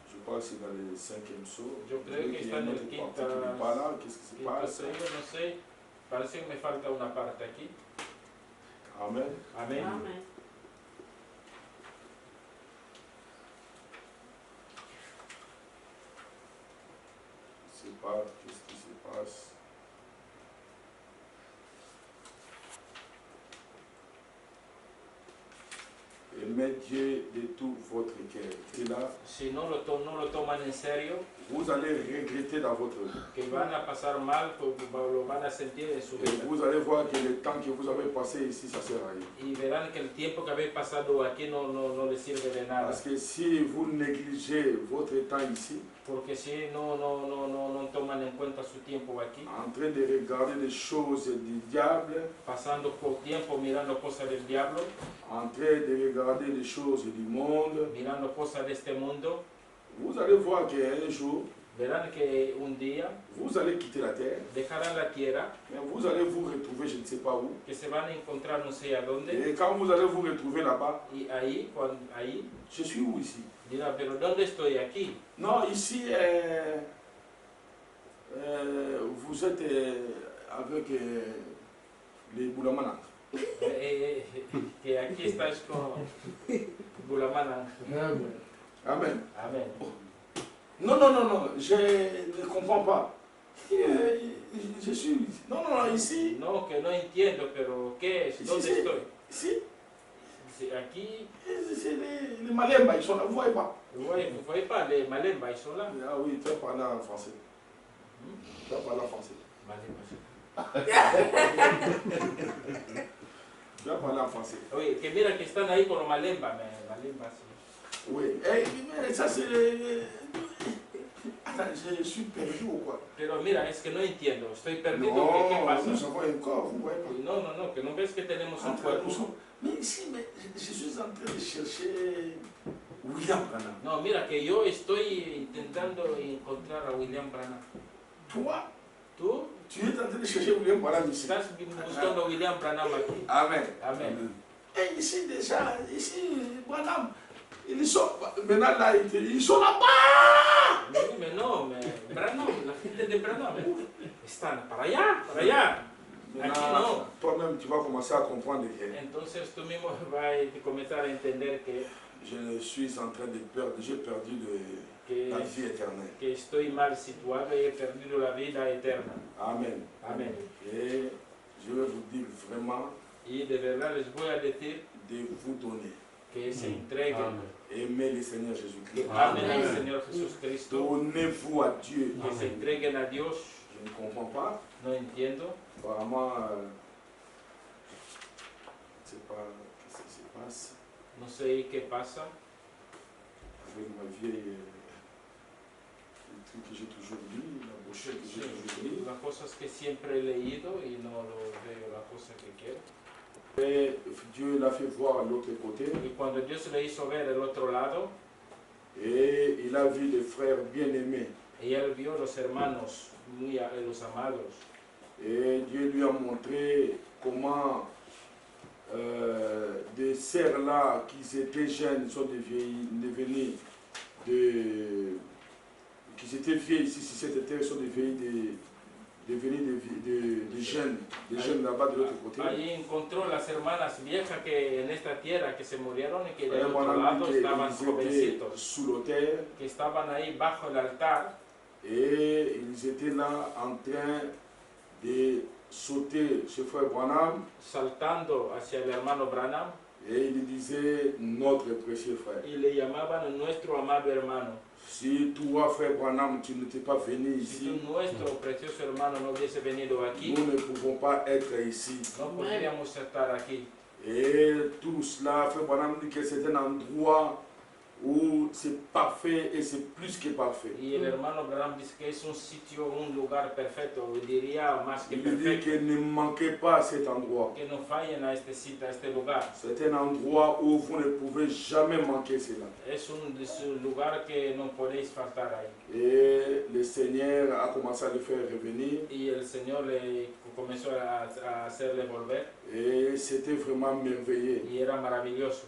Je crois que c'est dans le cinquième saut. Yo creo que Il y está a en une el autre quinta, partie qui n'est pas là. Qu'est-ce qui se quinto passe? sello, no sé. Parece que me falta una parte aquí. Amen. Amén. Amen. Je ne sais pas qu'est-ce qui se passe. Aimez Dieu de tout votre cœur. Et là, Si no lo toman en serio, vous allez regretter dans votre vie. que van a pasar mal, lo van a sentir en su Et vida. vous allez voir que le temps que vous avez passé ici, ça sert à rien. Y verán que el tiempo que habéis pasado aquí no les sirve de nada. Parce que si vous négligez votre temps ici, Porque si no toman en cuenta su tiempo aquí, en train de regarder les choses du diable, pasando por tiempo mirando cosas del diablo, en train de regarder les choses du monde, mirando cosas de este mundo, vous allez voir qu'un jour, verán que un día vous allez quitter la terre, dejarán la tierra, mais vous allez vous retrouver je ne sais pas où. que se van a encontrar no sé a dónde, Et quand vous allez vous retrouver là-bas, y ahí, je suis où ici? dirán, pero ¿dónde estoy aquí? Non, ici, vous êtes avec les Boulamana. Que aquí estás con Bulamana. Amen. Amén. Non, non, non, non, je ne comprends pas. Je suis... Non, non, non, ici. No, que no entiendo, pero ¿qué es? ¿Dónde Sí, sí. estoy? Ici, Sí, aquí, c'est les Malemba, ils sont là, vous voyez pas. vous voyez pas, les Malemba, ils sont là. Ah oui, tu vas parler en français. Tu vas parler en français. Tu vas parler en français. Oye, que mira que están ahí con los Malemba, Malemba, sí. Oui, mais ça c'est... Attends, je suis perdu ou quoi? Pero mira, es que no entiendo, estoy perdido, Non, ¿qué pasa? nous avons un corps, vous voyez pas. No, que no ves que tenemos un cuerpo. Mais ici, mais je suis en train de chercher William Branham. No, mira, que yo estoy intentando encontrar a William Branham. Toi, ¿Tú tu es en train de chercher William Branham ici. estás buscando a William Branham aquí? Amen. Amén. Et ici déjà, ici, Branham, ils sont, maintenant là, ils sont là-bas. Mais no, Branham, la gente de Branham, están para allá, para allá. Aquí no. Toi-même, tu vas commencer à comprendre que Entonces tú mismo vas a comenzar a entender que je suis en train de perdre, j'ai perdu la vie éternelle. que estoy mal situado y he perdido la vida eterna. Amen. Amén. Et je vais vous dire vraiment Y de verdad les voy a decir de vous donner. que se entreguen, Aimez le Seigneur Jésus-Christ. amen al Señor Jesucristo, Donnez-vous à Dieu. que se entreguen a Dios. Je ne comprends pas. No entiendo, Apparemment, je ne sais pas ce qui se passe no sé qué pasa avec ma vieille. Le truc que j'ai toujours lu, la brochure que j'ai toujours lu. las cosas que siempre he leído y no lo veo la cosa que quiero. Et Dieu l'a fait voir à l'autre côté. Y cuando Dios le hizo ver el otro lado, Et il a vu des frères bien-aimés. Y él vio los hermanos, los amados. Et Dieu lui a montré comment des sœurs là, qui étaient jeunes, sont devenues qui étaient vieilles ici sur cette terre, sont devenues des jeunes là-bas de l'autre côté. Allí encontró las hermanas viejas que en esta tierra que se murieron y que del Vraiment, otro lado ils estaban étaient jovencitos, sous l'autel que estaban ahí bajo el altar et ils étaient là en train de sauter chez Frère Branham saltando hacia el hermano Branham et il disait notre précieux frère. y le llamaban nuestro amado hermano. Si toi, Frère Branham, tu n'étais pas venu Si ici, nuestro precioso hermano no hubiese venido aquí, nous ne pouvons pas être ici. no podríamos estar aquí. Et tout cela, Frère Branham dit que c'est un endroit où c'est parfait et c'est plus que parfait. Y el hermano Branham dice que es un sitio, un lugar perfecto, diría más que Il dit perfecto, que ne manquez pas cet endroit. que no fallen a este sitio, a este lugar. C'est un endroit où vous ne pouvez jamais manquer cela. Es un lugar que no podéis faltar ahí. Et le Seigneur a commencé à le faire revenir. Y el Señor le comenzó a hacerle volver Et c'était vraiment merveilleux. y era maravilloso.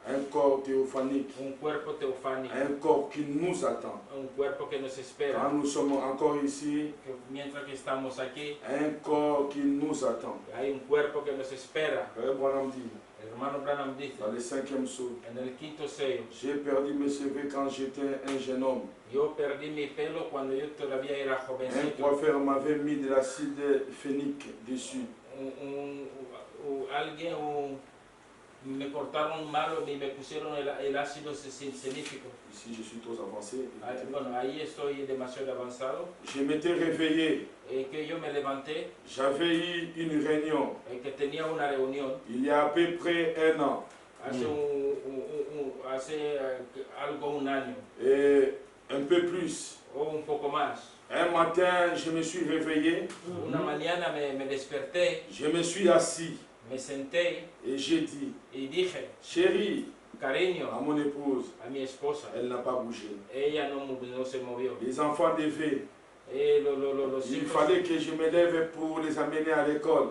Un corps théophanique, un cuerpo teofánico, un corps qui nous attend. un cuerpo que nos espera. Quand nous sommes encore ici, Que mientras que estamos aquí, un corps qui nous attend. hay un cuerpo que nos espera. Frère Branham dit, El hermano Branham dice, dans le 5e psaume, en el quinto sello, j'ai perdu mes cheveux quand j'étais un jeune homme. yo perdí mi pelo cuando yo todavía era Un jovencito. coiffeur m'avait mis de l'acide phénique dessus. Me cortaron malo y me pusieron el ácido científico. Ici, je suis trop avancé. Bueno, ahí estoy demasiado avanzado. Je m'étais réveillé. Que yo me levanté, J'avais eu une réunion que tenía una reunión il y a à peu près 1 an. Hace algo un año. Et un peu plus. O un poco más. Un matin, je me suis réveillé. Una mañana me desperté. Je me suis assis. Me senté. Et j'ai dit, y dije, chérie, cariño, à mon épouse, a mi esposa. Elle n'a pas bougé. Ella no se movió. Les enfants devaient. Los Il hijos, fallait que je me lève pour les amener à l'école.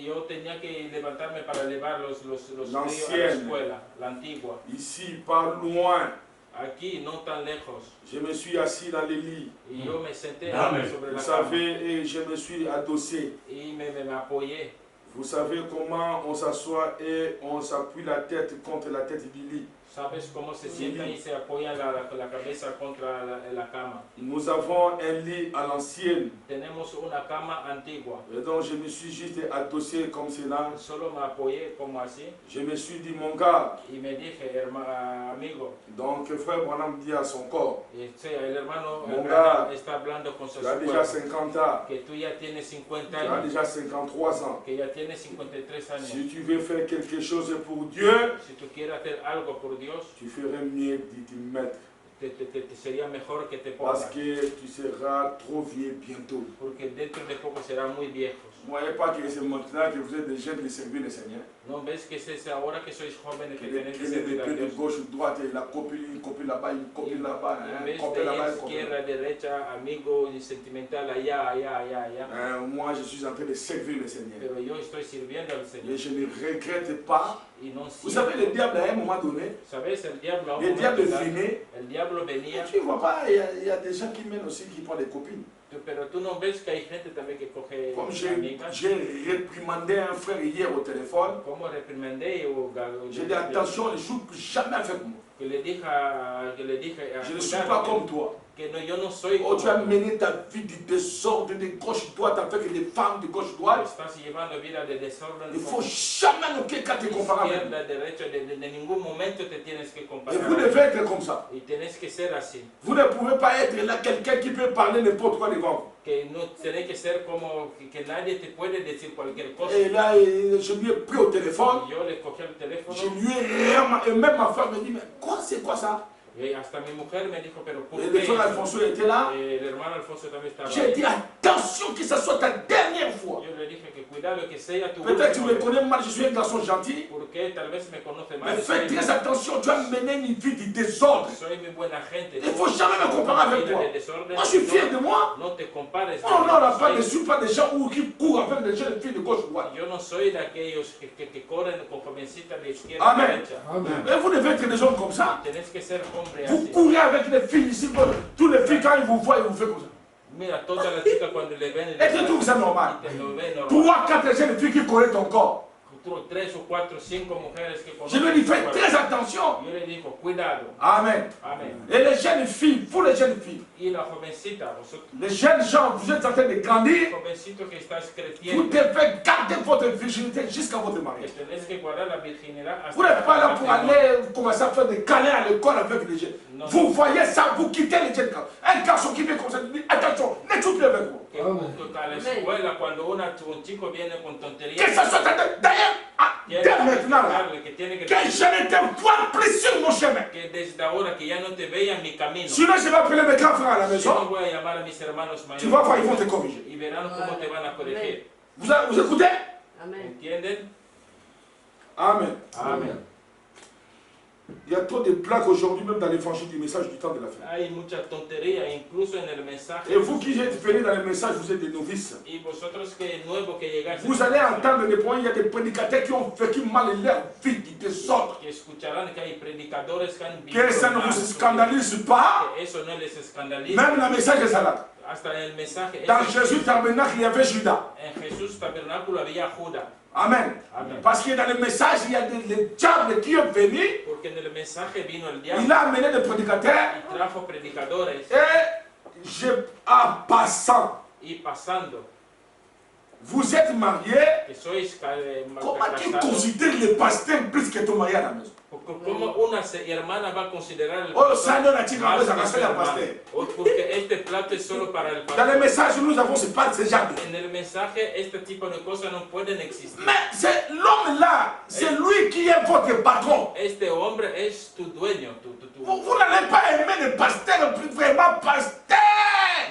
yo tenía que levantarme para llevar los críos a la L'ancienne. escuela, la antigua. Ici, pas loin. Aquí, no tan lejos. Je me suis assis dans le lit. Y yo me senté Amen. sobre Vous la savez, cama et je me suis adossé. y me apoyé. Vous savez comment on s'assoit et on s'appuie la tête contre la tête du lit. ¿Sabes cómo se sienta y se apoya la cabeza contra la cama? Nous avons un lit à l'ancienne. Tenemos una cama antigua. Et donc je me suis juste adossé comme cela. Solo me apoyé como así Je me suis dit, mon gars. y me dije, amigo. Donc frère Branham dit à son corps, El hermano Mon gars, está hablando con su tu as déjà 50 ans. que tú ya tienes 50 Tu as años, déjà 53 ans. que ya tienes 53 años. Si tu veux faire quelque chose pour Dieu, Si tú quieres hacer algo por Dios, tu ferais mieux de t'y mettre. sería mejor que te Parce pongas, que tu seras trop vieux bientôt. porque dentro de poco serán muy viejos. Vous ne voyez pas que c'est maintenant que vous êtes des jeunes de servir le Seigneur. ¿No ves que es ahora que sois jóvenes que Que les tenéis que pieds servir a de Dios? gauche, droite, et la copie, une copie là-bas, une copie là-bas, En une vez copie là-bas, de une copie izquierda, derecha, amigo y sentimental, allá. Moi, je suis en train de servir le Seigneur. Pero yo estoy sirviendo al Señor. Mais je ne regrette pas. Y no Vous savez, le diable, à un moment donné, ¿Sabes? El diablo, a un le momento diable dado, venait. el diablo venía, Tu ne vois pas, il y a des gens qui mènent aussi, qui prennent des copines. pero tú no ves que hay gente también que coge Comme amigas. j'ai réprimandé un frère hier au téléphone, Como reprimandé o j'ai dit attention, ne joue plus jamais avec moi. que le dije Je ne suis pas comme toi. que no, yo no soy Oh, tu as mené ta vie de désordre de gauche-droite avec des femmes de gauche-droite. estás llevando vida de desorden. Il ne faut jamais que quelqu'un te compare avec moi. Izquierda, derecha, de ningún momento te tienes que Et comparar. vous devez être comme ça. Y tienes que ser así. Vous ne pouvez pas être là quelqu'un qui peut parler n'importe quoi devant vous. Que no tiene que ser como que nadie te puede decir cualquier cosa. Et là, je lui ai pris au téléphone. Y yo le cogí el teléfono Je lui ai et même ma femme me dit, mais quoi, c'est quoi ça? Y hasta mi mujer me dijo, pero ¿por Et qué le frère eso? Alfonso était là. El hermano Alfonso también estaba J'ai ahí. dit attention que ça soit ta dernière fois. Yo le dije que cuidado que sea tu Peut-être tu última me vez. connais mal, je suis un garçon gentil. Porque tal vez me conoce mal. Mais fais très attention, tu as mené une vie de désordre. Soy muy buena gente. Il ne faut jamais me comparer avec toi. Moi, je suis fier de moi. No te compares. Non, non, là-bas, je ne suis pas des gens qui courent avec des jeunes filles de gauche droite. Yo no soy de aquellos que corren con jovencitas de izquierda Amen. a derecha. Et vous devez être des gens comme ça. Tenés que ser hombre Vous así. courez avec les filles ici. Tous les filles, quand ils vous voient, ils vous font comme ça. Mira, todas las chicas cuando le ven, Et tu trouves ça normal. te lo ven normal. 3, 4 jeunes filles qui connaissent ton corps. 3 o 4, 5 mujeres que Je lui dis, faites très attention. Yo le digo, cuidado. Amen. Amén. Et les jeunes filles, vous les jeunes filles, Y la jovencita, vosotros, les jeunes gens, vous êtes en train de grandir. jovencito que estás Vous creciendo, devez garder votre virginité jusqu'à votre que mariage. tenés que guardar la virginidad hasta Vous n'êtes pas là pour matrimonio. aller commencer à faire des câlins à l'école avec les jeunes. Non. Vous voyez ça, vous quittez les jeunes. Un garçon qui vient comme ça, il dit attention, ne touche plus avec moi. Que justo a la escuela, cuando un chico viene con tonterías, Que ça soit d'ailleurs, dès maintenant, là, que tiene que que je ne te vois plus sur mon chemin. que desde ahora que ya no te vea en mi camino. Sinon, je vais appeler mes grands frères à la Si no maison. voy a llamar a mis hermanos Tu vas mayores voir, ils vont te corriger. y verán cómo te van a corregir. Vous écoutez? Amen. ¿Entienden? Amen. Amén. Il y a trop de plaques aujourd'hui, même dans l'évangile du message du temps de la fin. Hay mucha tontería, incluso en el mensaje. Et vous qui êtes venus dans le message, vous êtes des novices. Y vosotros que nuevo que llegaste, Vous allez entendre des points, il y a des prédicateurs qui ont vécu mal leur vie du désordre. que escucharán que hay predicadores que han Que ça ne mal vous su vida, scandalise pas, que eso no les escandaliza. même le message de Salat. Hasta en el mensaje Dans ese, Jésus tabernacle, il y avait Judas. en Jesús tabernáculo había Judas. Amen. Amen. Parce que dans le message, il y a le diable qui est venu, Porque en el mensaje vino el il diablo a amené des prédicateurs y trajo predicadores et en passant, y pasando vous êtes mariés, que sois comment tu casados. considères le pasteur plus que ton mari à la maison? Como una hermana va a considerar el Oh, ça, non, la tigre, más ça que va su ser la hermano? pasteur. Porque este plato es solo para el Dans le pastor. message, nous avons ce genre de... En el mensaje este tipo de cosas no pueden existir. Mais c'est l'homme là, c'est lui qui est votre patron. Este hombre es tu dueño, Vous n'allez pas aimer le pasteur, vraiment pasteur.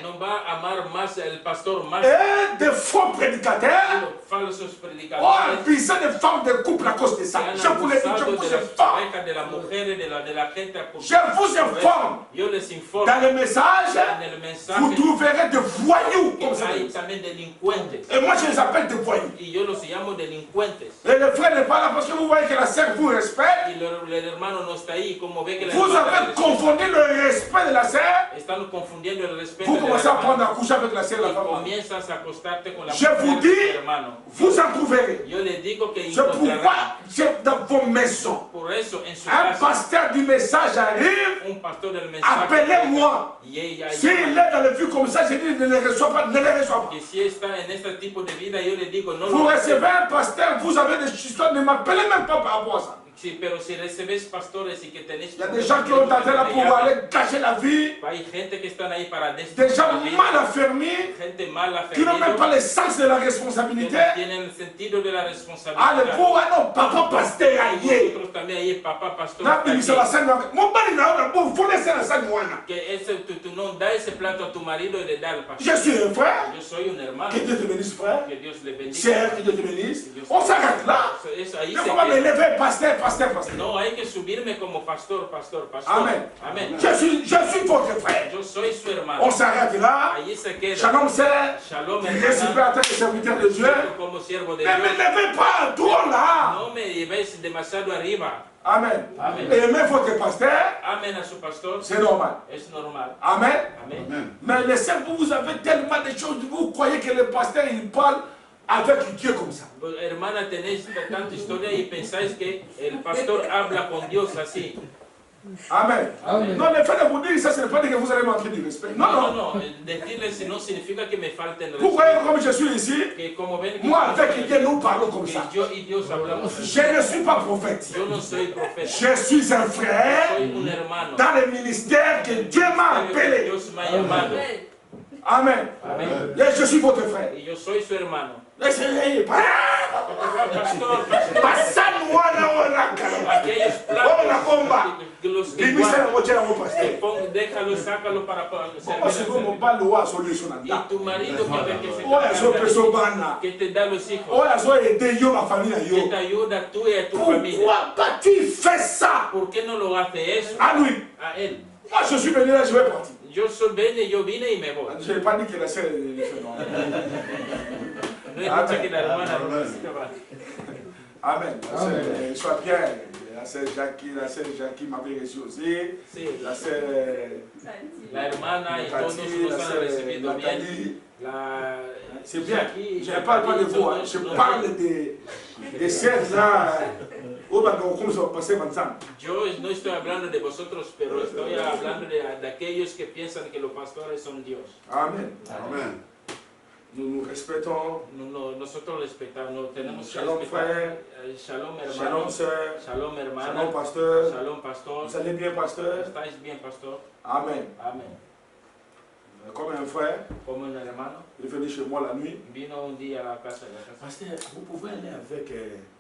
no va a amar más el pastor más Et des faux que prédicateurs. los falsos Oh, predicadores abusé des femmes de couple à cause de que ça. han Je vous le dis, je abusado vous de las informe. parejas, de las mujeres, de la gente. Je vous informe. Yo les informo. Dans le message, En el vous mensaje trouverez des voyous comme ça. hay también delincuentes. Et moi, je les appelle des voyous. Y yo los llamo delincuentes. Et le frère n'est pas là parce que vous voyez que la sœur vous respecte. Y el hermano no está ahí. Como ve que la Vous hermana avez le confondu le respect de la sœur. están confundiendo el respeto Vous de la commencez à prendre hermana. à coucher avec la sœur, la Y femme. comienzas a acostarte con la Je vous mujer de tu dis, hermano. vous en trouverez. Yo le digo que C'est pourquoi encontrarán. c'est dans vos maisons. Por eso en su Un casa pasteur du message arrive, un pastor del mensaje appelez-moi. y ella S'il est dans le vue comme ça, je dis ne les reçois pas, ne les reçois pas. que si está en este tipo de vida yo le digo no Vous lo recevez un pasteur, vous avez des histoires, ne m'appelez même pas par rapport à ça. Sí, pero si recibes pastores y que tenéis Il y a des gens qui ont tenté là pour aller gâcher la vie, hay gente que están ahí para des destruir gens la vida, mal affermis, gente mal qui n'ont même pas afectada le sens de la que responsabilité. no tienen el sentido de la Ah, responsabilidad. le pauvre, ah non, papa pasteur, aïe. Nosotros también hay papá pastor Na bimisa la aquí, scène, mon mari n'a pas, vous voulez faire la scène, moi. que tu no da ese plato a tu marido y le da al pastor. Je suis un frère, Yo soy un hermano, que Dieu te bénisse, frère. que Dios le bendiga. Sœur, que Dieu te bénisse. On s'arrête là. Eso, ahí Il se faut pas me queda. lever, pasteur, pasteur, pasteur. No, hay que subirme como pastor. Amen. Amén. Je suis votre frère. Yo soy su hermano. On s'arrête là. Allí se queda. Shalom, sœur. Shalom, Récipé hermana. en tant que serviteur de Dieu. Como siervo de Mais ne Dios. me levez pas trop là. No me llevéis demasiado arriba. Amen. Amen. Et aimez votre pasteur, Amén a su pastor. c'est normal. Es normal. Amen. Amén. Mais les sœurs, vous avez tellement de choses, vous croyez que le pasteur, il parle avec Dieu comme ça. Hermana, tenéis tanta historia y pensáis que el pastor habla con Dios así. Amen. Amen. Non, le fait de vous dire ça, ce n'est pas dire que vous allez manquer du respect. Non, No, non. no, no. Decirles no significa que me falten Vous voyez respeto. comme je suis ici. Que como ven que, Moi, avec Dieu, nous parlons comme que ça. yo y Dios hablamos. Je ne suis pas prophète. Yo no soy profeta. Je suis un frère Soy un hermano. dans le ministère que Dieu m'a appelé. Dios me ha llamado. Amen. Amén. Et je suis votre frère. Y yo soy su hermano. Laissez-les. Pastor, pastor. Passan-moi là, on a calme. Aquellos Oh, la bomba. platos, los que L'émissaire guardan. retient mon pasteur. Déjalo, sácalo para Moi, servir c'est al comme mon servicio. bal loa solution Y anda. tu marido que se Oya so encarga peso de- bana. que te da los hijos, Oya so aider yo ma famille que yo. te ayuda a tú y a tu familia. Pourquoi pas tu fais ça? ¿Por qué no lo hace eso À lui. a él? Moi, je suis venu là, je vais partir. Yo vine y me voy. Je n'ai pas dit que la sœur est fait non. No he dicho que la hermana no va. Amen. La sœur, sois bien. La sœur Jackie m'avait reçu aussi. Sí, La sœur la hermana y todos Cathy, nos la han sœur recibido bien. Nathalie. La C'est bien. Jackie, Je ne parle pas de vous, hein. Je parle des sœurs là. Où va qu'on se passer ensemble. Yo no estoy hablando de vosotros, pero estoy hablando de aquellos que piensan que los pastores son Dios. Amen. Amen. Nous nous respectons. Nosotros respetamos, tenemos que Shalom, respetar. frère. Shalom, hermano. Shalom, sœur. Shalom, hermana. Shalom, pasteur. Shalom, pastor. Vous allez bien, pasteur? ¿Estáis bien, pastor? Amen. Amén. Comme un frère, Como un hermano, il est venu chez moi la nuit. vino un día a la casa de la casa. Pasteur, vous pouvez aller avec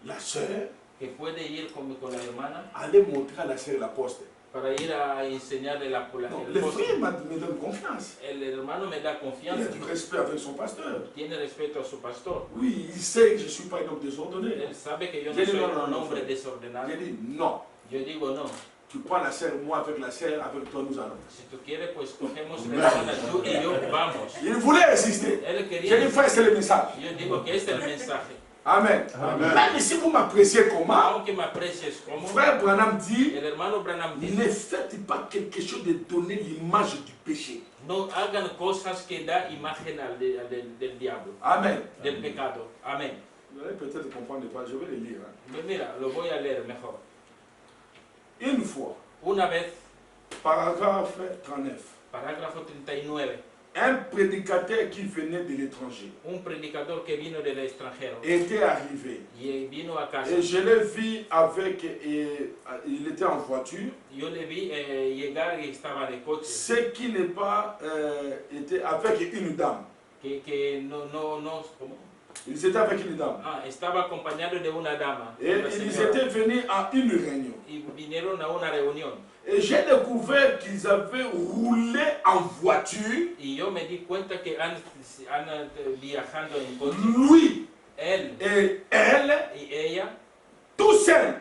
la sœur, Que puede ir con la hermana aller montrer à la sœur la poste. para ir a enseñarle la Non, el le post. frère me donne confiance. El hermano me da Il a confianza. du respect avec son pasteur. Tiene respeto a su pastor. Oui, il sait que je ne suis pas un homme désordonné. Él sabe que yo no Yo soy digo, no, un no, hombre no. desordenado. J'ai dit non. Yo digo no. Tu prends la sœur, moi avec la sœur, avec toi nous allons. Si tú quieres, pues cogemos la hermana, tú y yo vamos. Il voulait insister. Él J'ai quería. dit frère, c'est le message. Yo digo que este es el mensaje. Amen. Amen. Même si vous m'appréciez comment, Aunque me aprecies como frère Branham dit, el hermano Branham ne dice, faites pas quelque chose de donner l'image du péché. no hagan cosas que da imagen del diablo, Amen. del pecado. Amén. Vous allez peut-être comprendre pas, je vais le lire. Hein. Pues mira, lo voy a leer mejor. Une fois, Una vez, paragraphe 39, parágrafo 39, un prédicateur qui venait de l'étranger un predicador que vino del extranjero était arrivé. y vino a casa. Et je l'ai vu avec, il était en voiture, Yo le vi llegar y estaba de coche, ce qui n'est pas, était avec une dame. que no, ¿cómo? Ils étaient avec une dame. Ah, estaba acompañado de una dama, Et una ils señora, étaient venus à une réunion. y vinieron a una reunión. Et j'ai découvert qu'ils avaient roulé en voiture, Y yo me di cuenta que han viajando en coche, lui él et elle, y ella, tout seuls,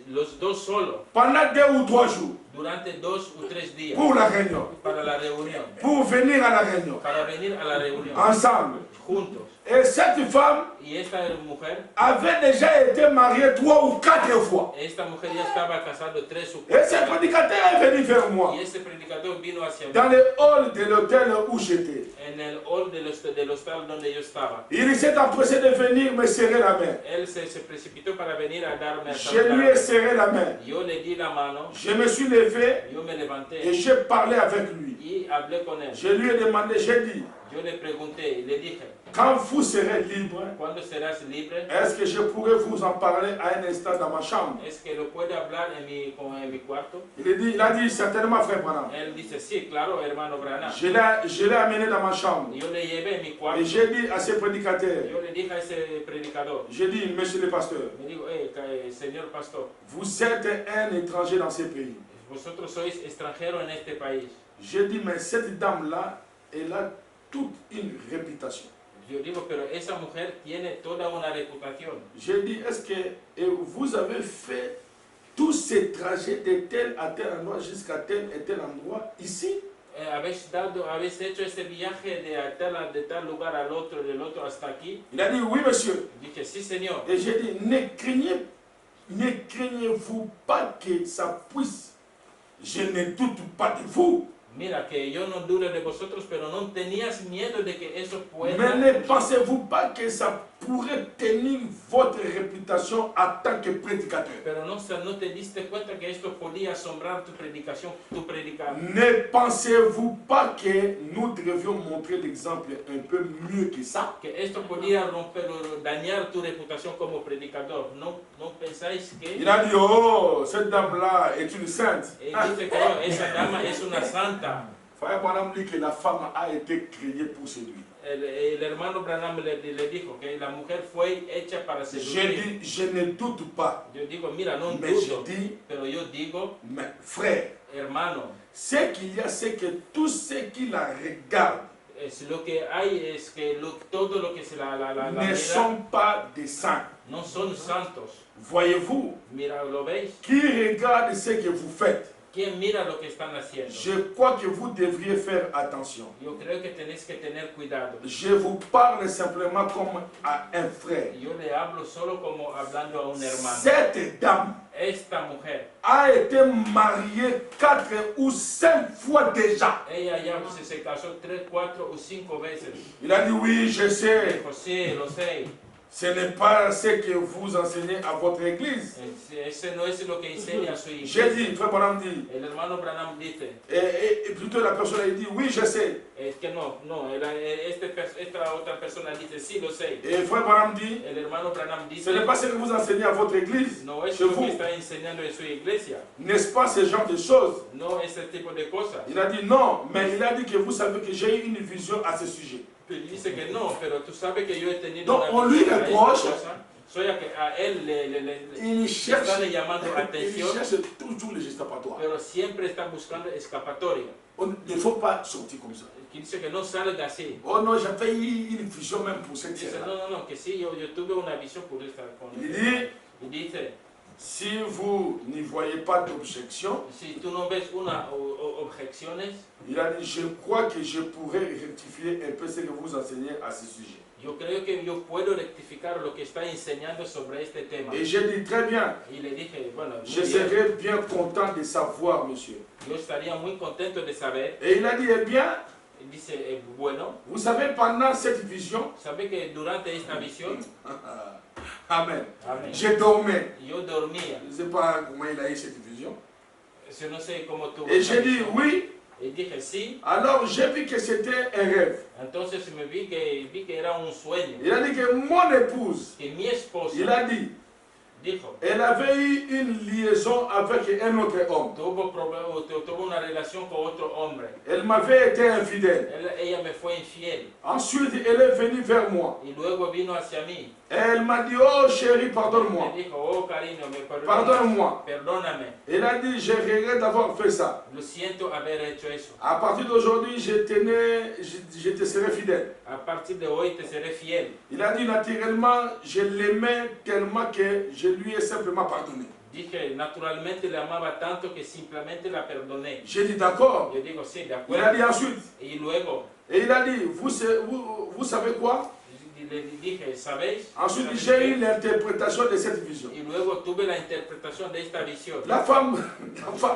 los dos solos, pendant 2 ou 3 jours, durante 2 o 3 días, pour la réunion, para la reunión, pour venir à la réunion, para venir a la reunión, ensemble. juntos. Et cette femme Y esta mujer, avait déjà été mariée 3 ou 4 fois. esta mujer ya estaba casado 3 o Et ce 4 prédicateur est venu vers moi, y ese predicador vino hacia mí, dans le hall de l'hôtel où j'étais. en el hall del hostal donde yo estaba. Il s'est empressé de venir me serrer la main. Él se precipitó para venir a darme a Je lui ai saludar. serré la main. Yo le di la mano, Je me suis levé yo me et levanté j'ai parlé avec lui. y hablé con él. Je lui ai demandé, j'ai dit, Yo le pregunté y le dije, quand vous serez libre, ¿cuándo serás libre? est-ce que je pourrais vous en parler à un instant dans ma chambre? ¿Es que lo puede hablar en mi cuarto? Il a dit certainement, frère Branham. Él dice, sí, claro, hermano Branham. Je l'ai amené dans ma chambre. Yo le llevé en mi Et cuarto. j'ai dit à ce prédicateur, Yo le dije a ese predicador, j'ai dit, monsieur le pasteur, me digo, señor pastor, vous êtes un étranger dans ce pays. vosotros sois extranjero en este país. J'ai dit, mais cette dame-là, elle a toute une réputation. Yo digo, pero esa mujer tiene toda una reputación. J'ai dit, est-ce que vous avez fait tous ces trajets de tel à tel endroit jusqu'à tel et tel endroit ici? ¿Habéis hecho ese viaje de tal lugar al otro, del otro hasta aquí? Il a dit, oui, monsieur. Dije, sí, señor. Et j'ai dit, ne craignez-vous pas que ça puisse. Je ne doute pas de vous. Mira, que yo no dudo de vosotros, pero no tenías miedo de que eso pueda... Mais ne pensez-vous pas que ça pourrait tenir votre réputation en tant que prédicateur? Pero no te diste cuenta que esto podía asombrar tu predicación, tu predicado. Ne pensez-vous pas que nous devions montrer l'exemple un peu mieux que ça? Que esto podía romper o dañar tu reputación como predicador. ¿No pensáis que...? Il a dit, oh, cette dame-là est une sainte. Dice que oh, esa dama es una santa. Frère Branham dit que la femme a été créée pour séduire. el hermano Branham le dijo que la mujer fue hecha para seducir. Je ne doute pas. Yo digo, mira, no Mais je dudo, dis, pero yo digo, mais frère, hermano, ce qu'il y a, c'est que tous ceux qui la regardent lo que hay es que todo lo que se la ne mira sont pas des saints. no son santos. Voyez-vous, Mira, ¿lo veis? qui regarde ce que vous faites, ¿Quién mira lo que están haciendo? je crois que vous devriez faire attention. Yo creo que tenéis que tener cuidado. Je vous parle simplement comme à un frère. Yo le hablo solo como hablando a un hermano. Cette dame Esta mujer, a été mariée 4 ou 5 fois déjà. ella ya se casó 3, 4 o 5 veces. Il a dit oui, je sais. Dijo, sí, lo sé. Ce n'est pas ce que vous enseignez à votre église. Ese no es lo que enseña a su J'ai iglesia. dit, frère Branham dit, El hermano Branham dice, et plutôt la personne a dit oui, je sais. es que no, esta otra persona dice, sí, lo sé. Et frère Branham dit, El hermano Branham ce dice, n'est pas ce que vous enseignez à votre église, no es chez lo que vous. está enseñando en su iglesia, N'est-ce pas ce genre de choses? no ese tipo de cosas. Il a dit non, mais il a dit que vous savez que j'ai eu une vision à ce sujet. Pero dice que no, pero tú sabes que yo he tenido Donc, una on lui visión a esta reproche. cosa. Soy a que a él Il cherche, están llamando il atención, cherche toujours les échappatoires. pero siempre está buscando escapatoria. Il ne faut pas sortir comme ça. Que dice que no salga así. Oh non, j'avais eu une vision même pour cette Dice, sœur. no, que sí, yo tuve una visión por esta. Il dit, Y dice, si vous n'y voyez pas d'objection, si tú no ves una objeciones, il a dit, je crois que je pourrais rectifier un peu ce que vous enseignez à ce sujet. yo creo que yo puedo rectificar lo que está enseñando sobre este tema. Et j'ai dit, très bien, Y le dije, bueno, muy je bien. serais bien content de savoir, monsieur. Yo estaría muy contento de saber. Et il a dit, eh bien, Y dice, bueno, vous savez, pendant cette vision, sabe que durante esta visión, Amen, amén, je dormais. yo dormía. Je ne sais pas comment il a eu cette vision. Yo no sé cómo tuvo Et esta j'ai dit, visión. oui. Y dije, sí. Alors j'ai vu que c'était un rêve. Entonces me vi que era un sueño. Il a dit que mon épouse, Que mi esposa il a dit, dijo, elle avait eu une liaison avec un autre homme. tuvo una relación con otro hombre. Elle m'avait été infidèle. Ella me fue infiel. Ensuite, elle est venue vers moi. Y luego vino hacia mí. Elle m'a dit, oh chérie, pardonne-moi. Me dijo, oh cariño, me Pardonne-moi. perdóname. Elle a dit, je regrette d'avoir fait ça. Lo siento haber hecho eso. À partir d'aujourd'hui, je te serai fidèle. A partir de hoy te seré fiel. Il a dit, naturellement, je l'aimais tellement que je lui ai simplement pardonné. Dije, naturalmente le amaba tanto que simplemente la perdoné. J'ai dit, d'accord. Yo digo, sí, de Il a acuerdo. dit ensuite, Y luego, et il a dit, vous savez quoi? le dije, ¿sabéis? Ensuite, ¿Sabéis j'ai qué? eu l'interprétation de cette vision. Y luego tuve la interpretación de esta visión. La femme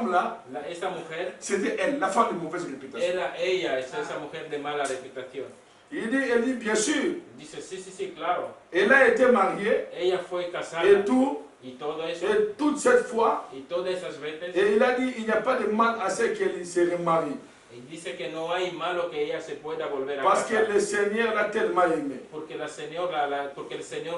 là, Esta mujer c'était elle, la femme de mauvaise réputation. era ella, esa mujer de mala reputación. Elle dit, bien sûr, Dice, sí, claro. elle a été mariée Ella fue casada et tout, y todo eso, et toute cette fois, y todas esas veces, et il a dit, il n'y a pas de mal à ce qu'elle se remarie. y dice que no hay malo que ella se pueda volver a Parce que casar. le Seigneur l'a tellement aimée. Porque el Señor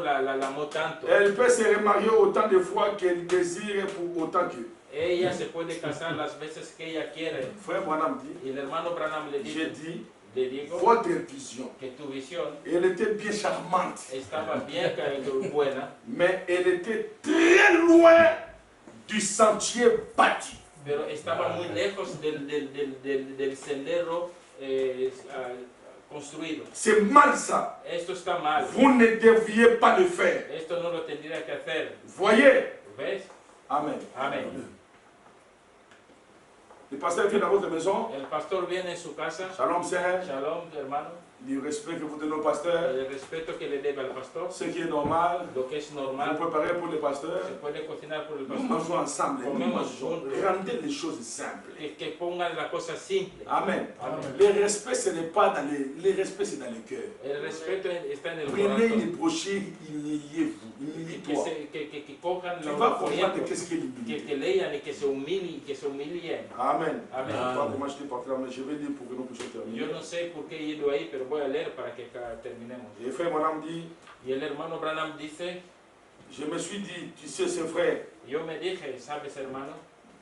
la amó tanto. Elle peut se remarier autant de fois qu'elle désire pour autant que. Ella se puede casar las veces que ella quiere. Frère Branham dit, Y el hermano Branham le j'ai dijo, dit, le digo votre vision, que tu visión elle était bien charmante, estaba bien buena, mais elle était très loin du sentier bâti. pero estaba muy lejos del sendero construido. C'est mal ça. Esto está mal. Vous ne devriez pas le faire. Esto no lo tendría que hacer. Voyez? ¿Ves? Amen. Amén. Le pasteur vient dans votre maison. El pastor viene en su casa. Shalom, sœur. Shalom, hermano. Du respect que vous donnez au pasteur. El respeto que le debe al pastor. Ce qui est normal. Lo que es Vous normal. préparez pour le pasteur. Se puede cocinar por el Nous pastor. mangeons ensemble. Nous Comemos mangeons. juntos. Rendez les choses simples. Que pongan la cosa simple. Amen. Amén. Le respect, ce n'est pas dans le respect, c'est dans le cœur. El respeto está en el Prenez corazón. une brochette, humiliez-vous. Humilie-toi. Que cojan Tu la vas comprendre qu'est-ce qu'est l'humilité. que lean y que se humillen. Amen. Amén. Je ne sais pas comment je t'ai parti là, mais je vais dire pour que nous puissions terminer. Yo no sé por qué he ido ahí, pero voy a leer para que terminemos. Et frère Branham dit, Y el hermano Branham dice, je me suis dit, tu sais, c'est frère, yo me dije, ¿sabes, hermano?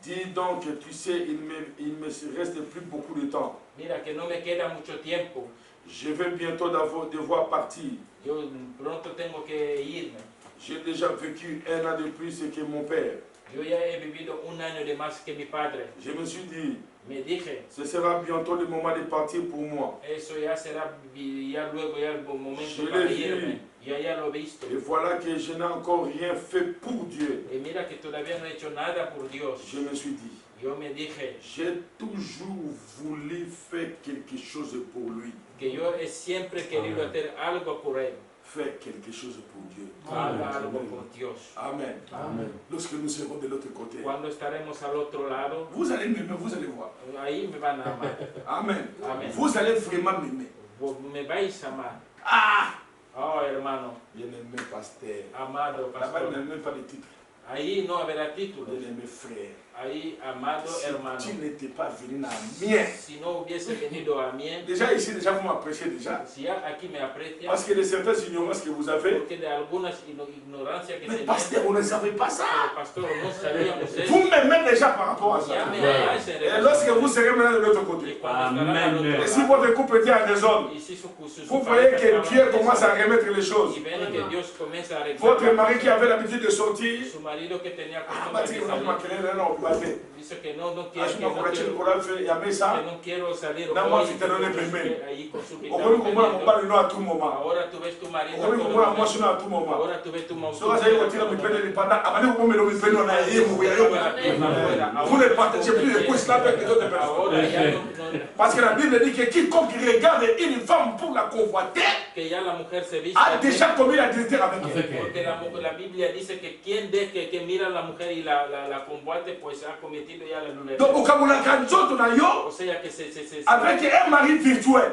dis donc, tu sais, il me reste plus beaucoup de temps. Mira que no me queda mucho tiempo. Je vais bientôt devoir partir. Yo pronto tengo que irme. J'ai déjà vécu 1 an de plus que mon père. Yo ya he vivido un año de más que mi padre. Je me suis dit, Me dije, ce sera bientôt le moment de partir pour moi. eso ya será, ya luego ya el momento Je para l'ai irme. vu. Ya lo he visto. Et voilà que je n'ai encore rien fait pour Dieu. Y mira que todavía no he hecho nada por Dios. Je me suis dit, Yo me dije j'ai toujours voulu faire quelque chose pour lui. que yo he siempre querido hacer algo por Él. Faire quelque chose pour Dieu. Haga algo por Dios. Amen. Amen. Lorsque nous serons de l'autre côté, Cuando estaremos al otro lado, vous allez m'aimer, vous allez voir. ahí me van a amar. Amen. Amen. Vous allez vraiment m'aimer. Me vais a amar. Ah! Oh, hermano, Bien-aimé pasteur. amado Là-bas, il pastor. n'y a même pas de titre. Ahí no habrá títulos. Bien-aimé frère. Ahí, amado hermano. Si tu n'étais pas venu à mien. Si no hubiese venido a mí, Déjà ici, déjà vous m'appréciez déjà. si ya aquí me aprecia, Parce que de certaines ignorances que vous avez, porque de algunas ignorancias que mais tenía, pasteur, on ne savait pas ça. pero pastor, no sabíamos eso. Vous m'aimez déjà par rapport à ça. Ya me amáis en Et relación. lorsque vous serez maintenant de l'autre Y côté, cuando estarán al Amen. otro et si lado, votre couple était en désordre, y si su vous pareja voyez que estaba Dieu en commence à eso, remettre les choses. y ven que Dios comienza a arreglar Votre mari las qui avait l'habitude de sortir, cosas. Su marido que tenía ah, costumbre bah, de tu sais, ma salir, kelele, non, on va faire. dice que no Ah, quiero, je m'en comprends, tu le fait, il y avait ça. que no quiero salir No, hoy, moi, si te donne que permis. ahí con su On guitarra peut comprendre mon pendiente. père, non, à tout moment. Ahora tú ves tu marido On peut todo comprendre moi, momento. je à tout moment. Ahora tú ves tu marido So, ça y est, on tire mes peines pendant. Ah, bah, vous me le faites, on a eu, vous ne partagez plus les couches là avec les autres personnes. Ahora ya no, Parce que la Bible dit que quiconque regarde une femme pour la convoiter que ya la mujer se viste a déjà commis l'adultère avec elle. porque la Biblia dice que quien de que mira a la mujer y la combate pues ha cometido ya la adulterio. Donc, au Cameroun, quand on a eu, O sea que avec un mari virtuel,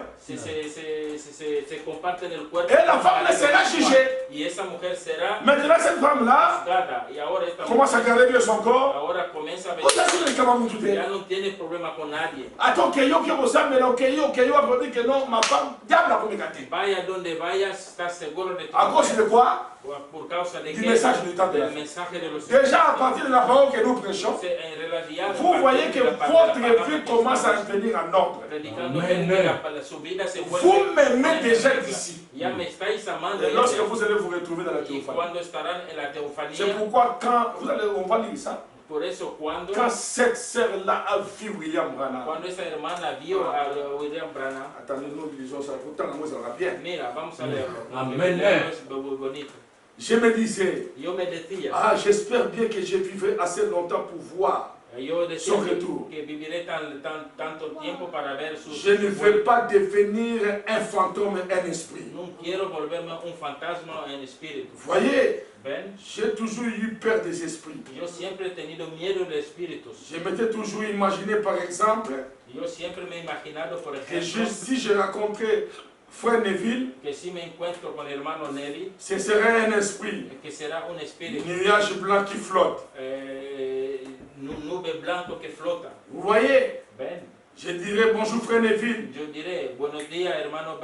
se comparten el cuerpo. et la femme sera jugée. Y esa mujer será Maintenant, cette femme-là juzgada. Y ahora esta commence à mujer garder bien son corps. ahora comienza a Vous savez, les Cameroun, tout est. ya no tiene problema con nadie. Attends, que yo ressemble, mais que yo après dire que non, ma femme, diable a commis gâté. Vaya donde vayas, estás seguro de tu À cause de quoi? por causa de Du que message du temps de la del fin. mensaje de los Déjà, à partir de la parole que nous prêchons, en realidad, vous voyez que la votre vie commence à venir en ordre. predicando Amen. que su vida se vuelve Vous m'aimez déjà d'ici. ya me estáis amando Et lorsque vous allez vous retrouver dans la y théophanie. cuando estarán en la C'est teofanía, pourquoi quand, vous allez, on va lire ça, por eso quand cette sœur-là a vu William Branham, cuando esa hermana vio a William Branham, attendez, nous lisons ça, pourtant moi ça va bien. mira, vamos a leerlo. Amen. Es muy bonito. Je me disais, Yo me decía, ah, j'espère bien que je vivrai assez longtemps pour voir. yo decía Son retour. que viviré tanto tiempo para ver su Je ne veux pas devenir un fantôme, un esprit. no quiero volverme un fantasma en espíritu. Voyez, Ven, j'ai toujours eu peur des esprits. yo siempre he tenido miedo de espíritus. Je m'étais toujours imaginé, par exemple, Yo siempre me he imaginado, por que ejemplo, si je rencontrais Frère Neville, que si me encuentro con el hermano Nelly, ce serait un esprit, que será un espíritu, nuage blanc qui flotte. Nube blanco que flota. Vous voyez, Ven, je dirais bonjour Frère Neville. yo diré, buenos días, hermano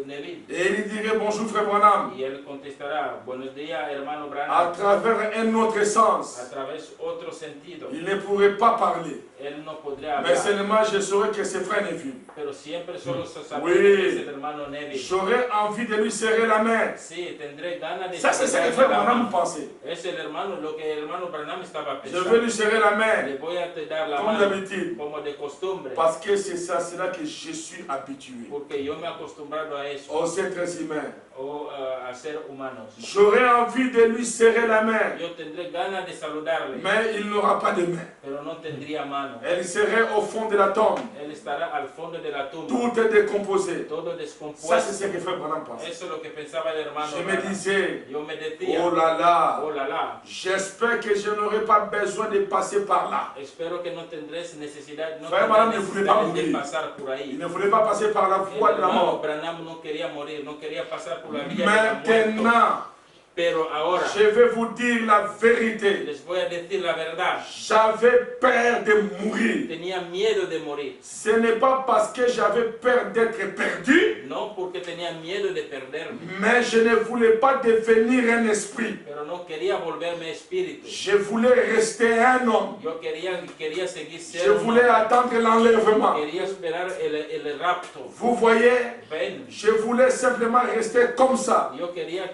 Neville. Et il dirait bonjour Frère Branham. Y él contestará, buenos días, hermano À Branham, travers un autre sens. a través otro sentido. Il ne pourrait pas parler. Él no podría Mais hablar, seulement je saurais que c'est Frère Neville. pero siempre solo se sabe Oui. que es el hermano Neville. J'aurais envie de lui serrer la main. Sí, tendré ganas de Ça, c'est ce que saludarle Frère la Branham mano. pensait. Es el hermano, lo que el hermano Branham estaba Je pensando. vais lui serrer la main, Le voy a te dar la comme mano, d'habitude. como de costumbre, Parce que c'est ça, c'est là que je suis habitué. porque yo me he acostumbrado a eso, Aux êtres humains. o a ser humanos. J'aurais envie de lui serrer la main. Yo tendré ganas de saludarle, Mais il n'aura pas de main. pero no tendría mano. Elle serait au fond de la tombe. Él estará al fondo de la tumba, Tout est décomposé. todo Ça, c'est descompuesto. ce que Frère Branham pense. Eso es lo que pensaba el hermano Je me Branham. disais, Yo me decía, oh là là, oh la la, j'espère que je n'aurai pas besoin de passer par là. espero que no tendréis necesidad, no Frère tendré Branham ne voulait pas necesidad de mourir. pasar por Il ahí. ne voulait pas passer par la El voie de la hermano mort. Branham no quería morir, no quería pasar por la vía de la muerte. Maintenant, Pero ahora je vais vous dire la vérité. les voy a decir la verdad. J'avais peur de mourir. Tenía miedo de morir. Ce n'est pas parce que j'avais peur d'être perdu, No porque tenía miedo de perderme, mais je ne voulais pas devenir un esprit. pero no quería volverme espíritu. Je voulais rester un homme. Yo quería seguir Je siendo un voulais hombre. attendre l'enlèvement. Quería esperar el rapto. Vous voyez, Ven. je voulais simplement rester comme ça. Yo quería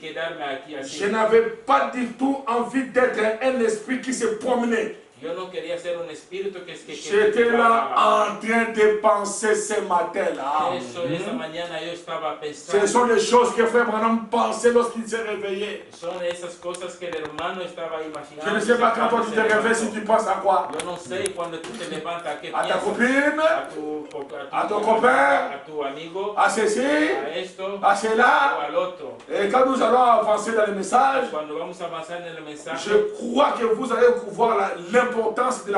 quedarme aquí así. Je n'avais pas du tout envie d'être un esprit qui se promenait. Yo no quería ser un espíritu que J'étais là en train de penser ce matin-là. Esa mañana yo estaba pensando. Ce sont les choses que Frère Branham pensait lorsqu'il s'est réveillé. Son esas cosas que el hermano estaba imaginando. Je ne sais pas quand toi tu te réveilles si tu penses à quoi. Yo no sé cuando tú te levantas, ¿qué À ta piensas? copine, A ton copain, a tu amigo, à ceci, a esto à o cela. al otro. Et quand nous allons avancer dans les messages, Cuando vamos a avanzar en el mensaje, je crois que vous allez voir l'importance de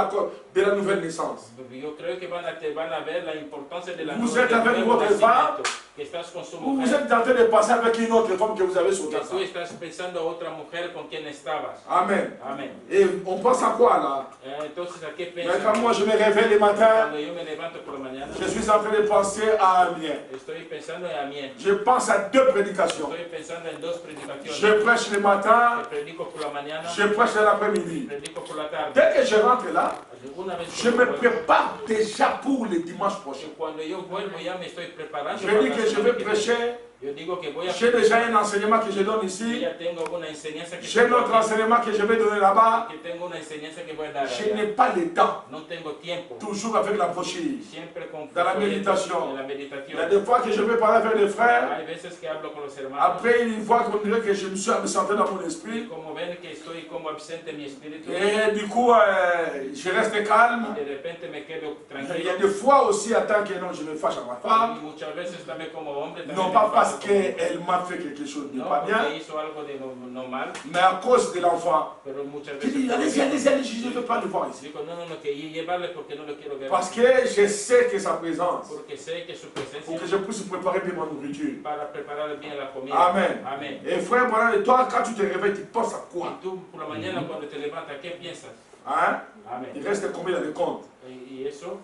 la nouvelle naissance. yo creo que van a ver la importancia de la Vous êtes avec votre femme, que estás con su ou vous mujer, êtes en train de passer avec une autre femme que vous avez sur que la tú estás pensando a otra mujer con quien estabas. Amen. Amén. Et on pense à quoi là? Entonces, ¿a qué Mais piensas? quand moi je me réveille le matin, Cuando yo me levanto por la mañana, je suis en train de penser à un bien. estoy pensando en mí. Je pense à deux prédications. Estoy pensando en dos predicaciones. Je prêche le matin, Que predico por la mañana, je prêche l'après-midi. predico por la tarde. Dès que je rentre là, Una vez je que me vuelvo, prépare déjà pour le dimanche prochain. cuando yo vuelvo ya me estoy preparando. Je para dis la que je semana vais que prêcher. viene. Yo digo que voy a J'ai déjà un enseignement que je donne ici. ya tengo una enseñanza que J'ai un autre enseignement que je vais donner là-bas. que tengo una enseñanza que voy a dar. Je allá. n'ai pas le temps. No tengo tiempo. Toujours avec la brochure. Siempre con Dans la méditation. en la Il y a meditación. des fois que je vais parler avec les frères. Hay veces que hablo con los hermanos. Après, une fois qu'on dirait que je me suis absenté dans mon Y esprit. como ven que estoy como ausente en mi espíritu. Et du coup, je reste calme. De repente me quedo Il y a tranquilo. des fois aussi, en tant que non, je me fâche à ma femme. Y muchas veces también como hombre. También Non me pas parce paso como- qu'elle m'a fait quelque chose de No pas bien, porque hizo algo de no mal, mais à cause de l'enfant. pero muchas Je dis, veces. allez-y, je ne veux pas le voir ici. Digo, no, que llevarle porque no lo quiero ver. Parce que je sais que sa présence, Porque sé que su pour presencia que je puisse préparer bien ma nourriture. para preparar bien la comida. Amen. Amén. Et frère, voilà, et toi, quand tu te réveilles, tu penses à quoi? Y tú por la mañana cuando te levantas, ¿qué piensas? Hein? Amén. Il reste combien dans le compte? Y eso,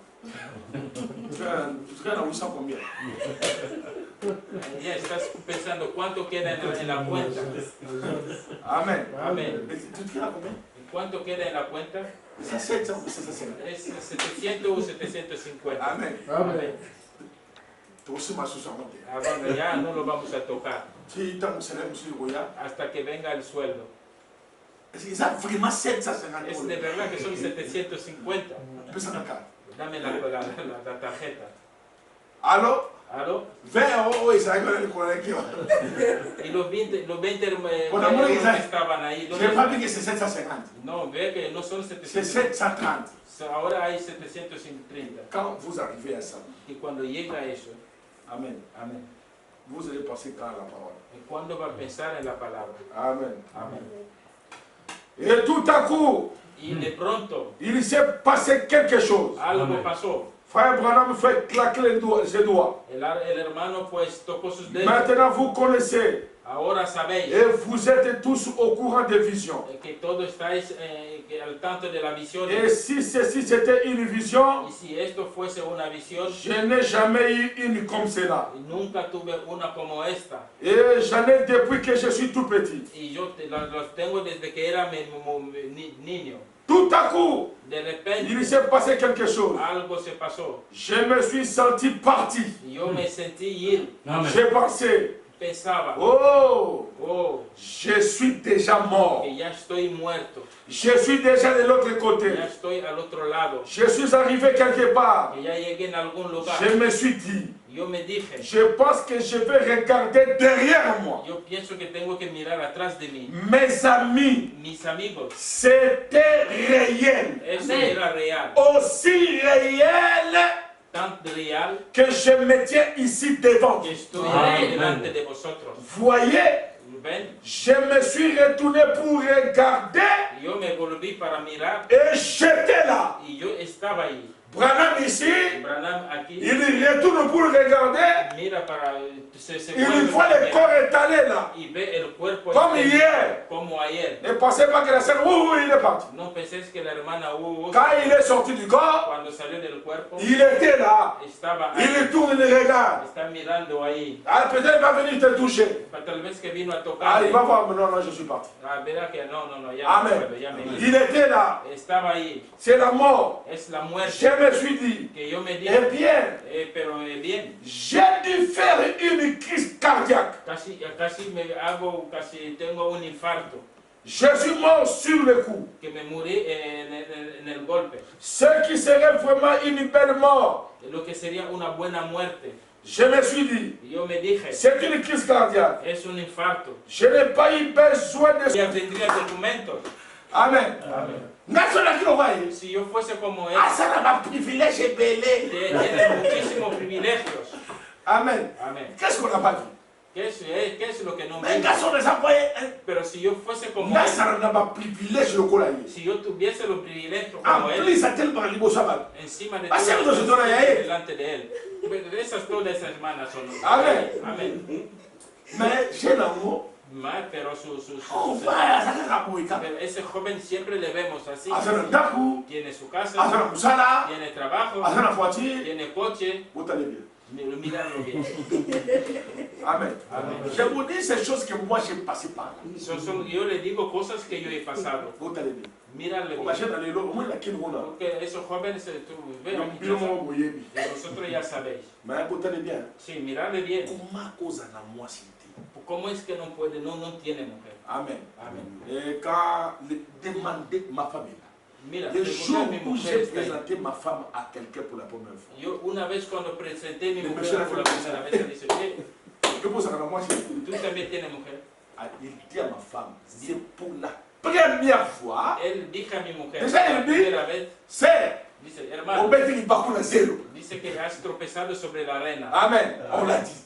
Tu serais dans 800 combien? ya estás pensando cuánto queda en la cuenta. Amen. Amén. Et tu te quedas combien? ¿Y cuánto queda en la cuenta? C'est 700 ou 750. Es 700 o 750. Amen. Amén. Toi aussi, ma sous Ah, bueno, ya no lo vamos a tocar Tu t'as mon salaire, monsieur Roya. hasta que venga el sueldo. C'est ça, vraiment 750 Es euros. de verdad que son 750. Tu peux s'en accorder. Dame la tarjeta. Alors, ¿Aló? 20 euros, ils arrivent à le coller. Y los 20 Por amor de euros Dios. que estaban ahí. Je n'ai pas dit que c'est 750. No, ve que no son C'est 750. 730. Ahora hay 730. Quand vous arrivez à ça, Y cuando llega eso, Amen, amén. vous allez passer quand la parole. ¿Y cuándo va a pensar en la palabra? Amen. Amén. Et tout à coup, Y de pronto, il s'est passé quelque chose. algo Amén. pasó. Frère Branham fait claquer ses doigts. El hermano pues tocó sus dedos. Maintenant, vous connaissez. Ahora sabéis Et vous êtes tous au courant des visions. que todos estáis al tanto de la visión. Et si ceci c'était une vision, Y si esto fuese una visión, je n'ai jamais eu une comme cela. nunca tuve una como esta. Et j'en ai depuis que je suis tout petit. Y yo los tengo desde que era niño. Tout à coup, De repente, il s'est passé quelque chose. algo se pasó. Je me suis senti parti. Y yo me sentí ir. Amén. J'ai pensé, Pensaba, oh, oh, je suis déjà mort. que ya estoy muerto. Je suis déjà de l'autre côté. Ya estoy al otro lado. Je suis arrivé quelque part. Que ya llegué en algún lugar. Je me suis dit, Yo me dije, je pense que je vais regarder derrière moi. yo pienso que tengo que mirar atrás de mí. Mes amis, Mis amigos, c'était réel. eso era real. Aussi réel Tan real que je me tiens ici devant. que estoy Amén. delante de vosotros. Voyez, ¿Ven? je me suis retourné pour regarder Yo me volví para mirar et j'étais là. y yo estaba ahí. Branham ici, Branham aquí il retourne pour regarder. mira para se Il voit le corps étalé là. y ve el cuerpo Comme extendido, hier. como ayer. Ne pensez pas que la sœur, il est parti. No penséis que la hermana Quand il est sorti du corps, cuando salió del cuerpo il était là. estaba Il ahí, retourne, il regarde. está mirando ahí. Ah, peut-être il va venir te toucher. Tal vez que vino a Ah, tocar. il va voir, non, non, je suis parti. Verá que no, ya Amen. no puedo, ya me Il était là. estaba ahí. C'est la mort. Es la muerte Je me suis dit, que yo me eh dije, bien, pero bien. j'ai dû faire une crise cardiaque. Casi tengo un infarto, Je suis mort sur le coup. que me morí en el golpe. Ce qui serait vraiment une belle mort. Lo que sería una buena muerte. Je me suis dit, Yo me dije, c'est une crise cardiaque. es un infarto. Je n'ai pas eu besoin de... Ya tendría documentos. Amen. Amen. National qui l'envoie. Si yo fuese como él, Ah, ça n'a pas privilège belé. tiene muchísimos privilegios. Amen. Amén. Qu'est-ce qu'on n'a pas vu? ¿Qué es lo que no Mais me garçon des employés. Pero si yo fuese como él, National n'a pas privilège le cola. si yo tuviese los privilegios En como él, plus, à tel par libo sabat. encima de Ah, todo, cierto, se dona ahí. delante de él. Pero esas todas esas hermanas son. Amén. Amén. Mais chez l'amour, Pero on va à la moïka. pero ese joven siempre le vemos así. À un daku, Tiene su à casa, un musala, tiene trabajo, à un voiture. tiene coche. Vous allez bien. Mirarlo bien. Amen. Amen. Je vous dis ces choses que moi j'ai passé par là. Yo le digo cosas que yo he pasado. Vous allez bien. Míralo On va bien. chez dans les lots, moi la kin rona. Porque esos jóvenes, tú ves, Donc, bien mon moyebi. vosotros ya sabéis. Mais vous allez bien. Sí, mirarle bien. Comment cause en moi s'il ¿Cómo es que no puede, no tiene mujer? Amen. Amén. Et quand demander ma famille, Mira, le pregunté jour a mi où mujer, j'ai está ahí. présenté ma femme à quelqu'un pour la première fois, Yo una vez cuando presenté mi Le mujer monsieur por la la primera vez, él dice, oye, que pose en moi s'il ¿tú también tienes mujer? il dit à ma femme, c'est pour la première fois, Él dijo a mi mujer, Déjà, la il dit- primera vez, c'est dice, on hermano, bête il bakuna zéro. dice que has tropezado sobre la arena. Amen. On l'a dit.